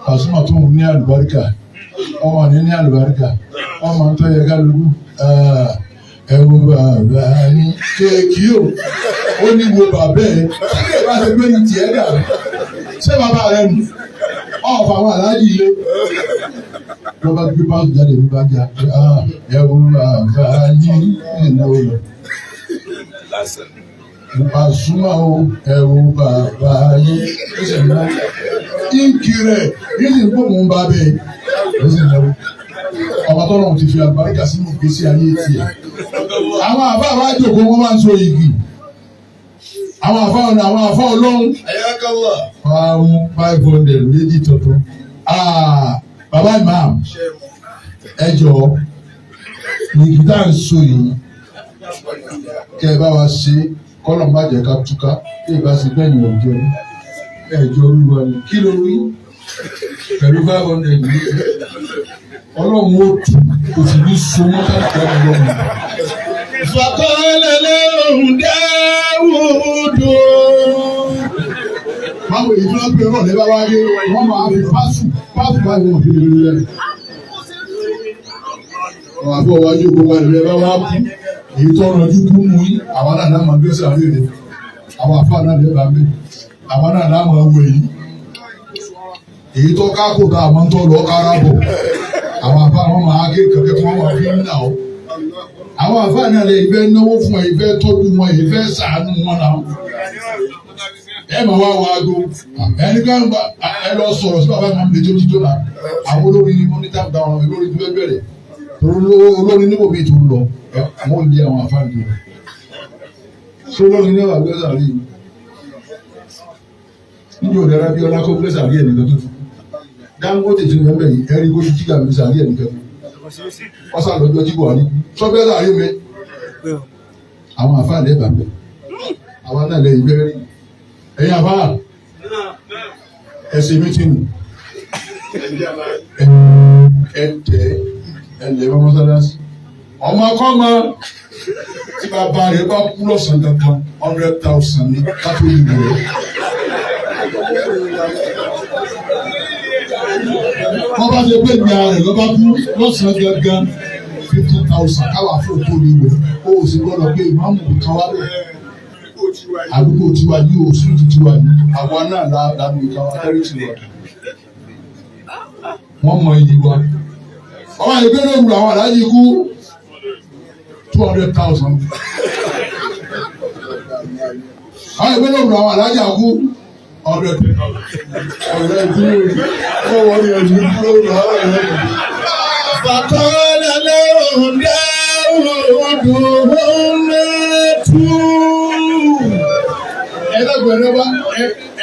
Pasuma tó ń ní àlùbáríkà ọmọ ní àlùbáríkà ọmọ tó yẹ kálukú ẹwọ bàbá ní kéèkì ó ní wo bàbá ẹ kí ẹ bá ṣe gbé ní tiẹ̀ dà ṣé bàbá rẹ nù ọ̀fọ̀ àwọn aláàjì ilé lọ́ bá gbé báńkì jáde ní bá jà ẹwọ bàbá ní ìnáwó lọ. Pasuma o ẹwọ bàbá yín ó sì ná ínkì rẹ yín sì ń bò mú bá bẹ́ẹ̀ ó sì náwó ọba tó lọ́wọ́ ti fi àgbàríkà sínú ìgbésí ayé tiẹ̀. Àwọn àfa àwọn àjòkó wọn máa ń so igi. Àwọn àfa ọ̀nà àwọn àfa ọlọ́run. Àwọn 500 méjì tuntun. Bàbá Imam ẹ jọ̀ọ́ igi tá à ń so yìí kẹ́ ẹ bá wa ṣe kọ́nà má jẹ́ ká túká kí ẹ bá ṣe bẹ́ẹ̀ ni ọ̀jọ́ ní ẹ̀jọ́ olúwa ni kí ló wí pẹ̀lú 500 méjì ọlọ́run ó tù kò sì ní so wọ́n káàkiri ọlọ́run. Faqala lahum Dawudu. Báwo èyí tó ń pè rọ̀ lẹ́bàá wáyé wọ́n máa fi pásù báyìí wọ́n fi lè lẹ́nu. Àwọn àbọ̀ wájú gbogbo ẹ̀rẹ́ bá wá kú èyí tó rọjú kú mú yín àwọn náà náà máa gbé sàárè rẹ̀ àwọn àfáà náà lẹ́bàá gbé àwọn náà náà máa wọ èyí tó kákò tá àwọn tó lọ kára bọ̀ àwọn àfáà wọn máa gé kẹ̀kẹ́ tí wọ́n máa fi ń nà ó àwọn àfáà náà lè fẹ́ náwó fún ẹ ìfẹ́ tọ́jú wọn ìfẹ́ ṣàánú wọn náà ẹ máa wá aago ẹni kan ẹ lọ sọ̀rọ̀ sí bàbá mi lè tó náà àwọn olórin mọ́nítà gba àwọn olórin tó fẹ́ bẹ̀rẹ̀ olórin níbo bíi tó ń lọ àwọn olè àwọn àfáà tó lọ sí olórin ní àwọn gbèsè àrí níjó rẹ̀ rábí ọlá kó gbèsè àrí ẹnìkan tó fún Dangote tí wọ́n bẹ̀ yìí ẹ̀rí kó ti jíga gbèsè àrí ẹnìkan tó wọ́n sá lọ́jọ́ jí Buhari sọ́bẹ́sà ayé mi àwọn àfáà lẹ́bà mi àwọn náà lẹ́yìn bẹ́rẹ̀ ẹ̀yìn àfáà ẹ̀sìn mítìnì ẹ̀tẹ̀ ẹ̀lẹ́ mọ́sálásí ọmọ akọ́mọ tí bàbá rẹ̀ bá kú lọ́sàn-án kankan 100,000 ní kátólì rẹ̀. wọ́n bá ṣe pé ìyá rẹ̀ ló bá kú lọ́sàn-án gangan 50,000 káwá fún òkú mi rẹ̀ ó sì gbọ́dọ̀ pé ìmáàmù kan wá bẹ̀. àdúgbò tiwa yìí ò sí tiwa yìí àwa náà lábẹ́ ìka wa tẹ́rì tiwa. wọ́n mọ iyì wa. ọmọ ìgbẹ́ ló ń lu àwọn aláàjì kú 200,000. àwọn ìgbẹ́ ló ń lu àwọn aláàjì kú 100,000. ọ̀rẹ́ ìdúró wọ́n wọ́n ní ẹ̀jú kúrò lọ́wọ́ ẹ̀rọ. Fàkọ́lá lẹ́hùn dáhùn mẹ́tú.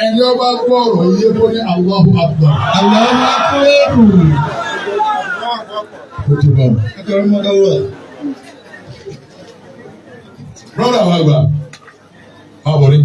Ẹni ọba gbọ́ ọ̀rọ̀ yìí kó ní Allahu Akbar. Allahu Akbar. Ó ti bá mi. Ẹgbẹ̀rún mọ́tàlá. Brọ́dà wa gbà. Má bọ̀ ní.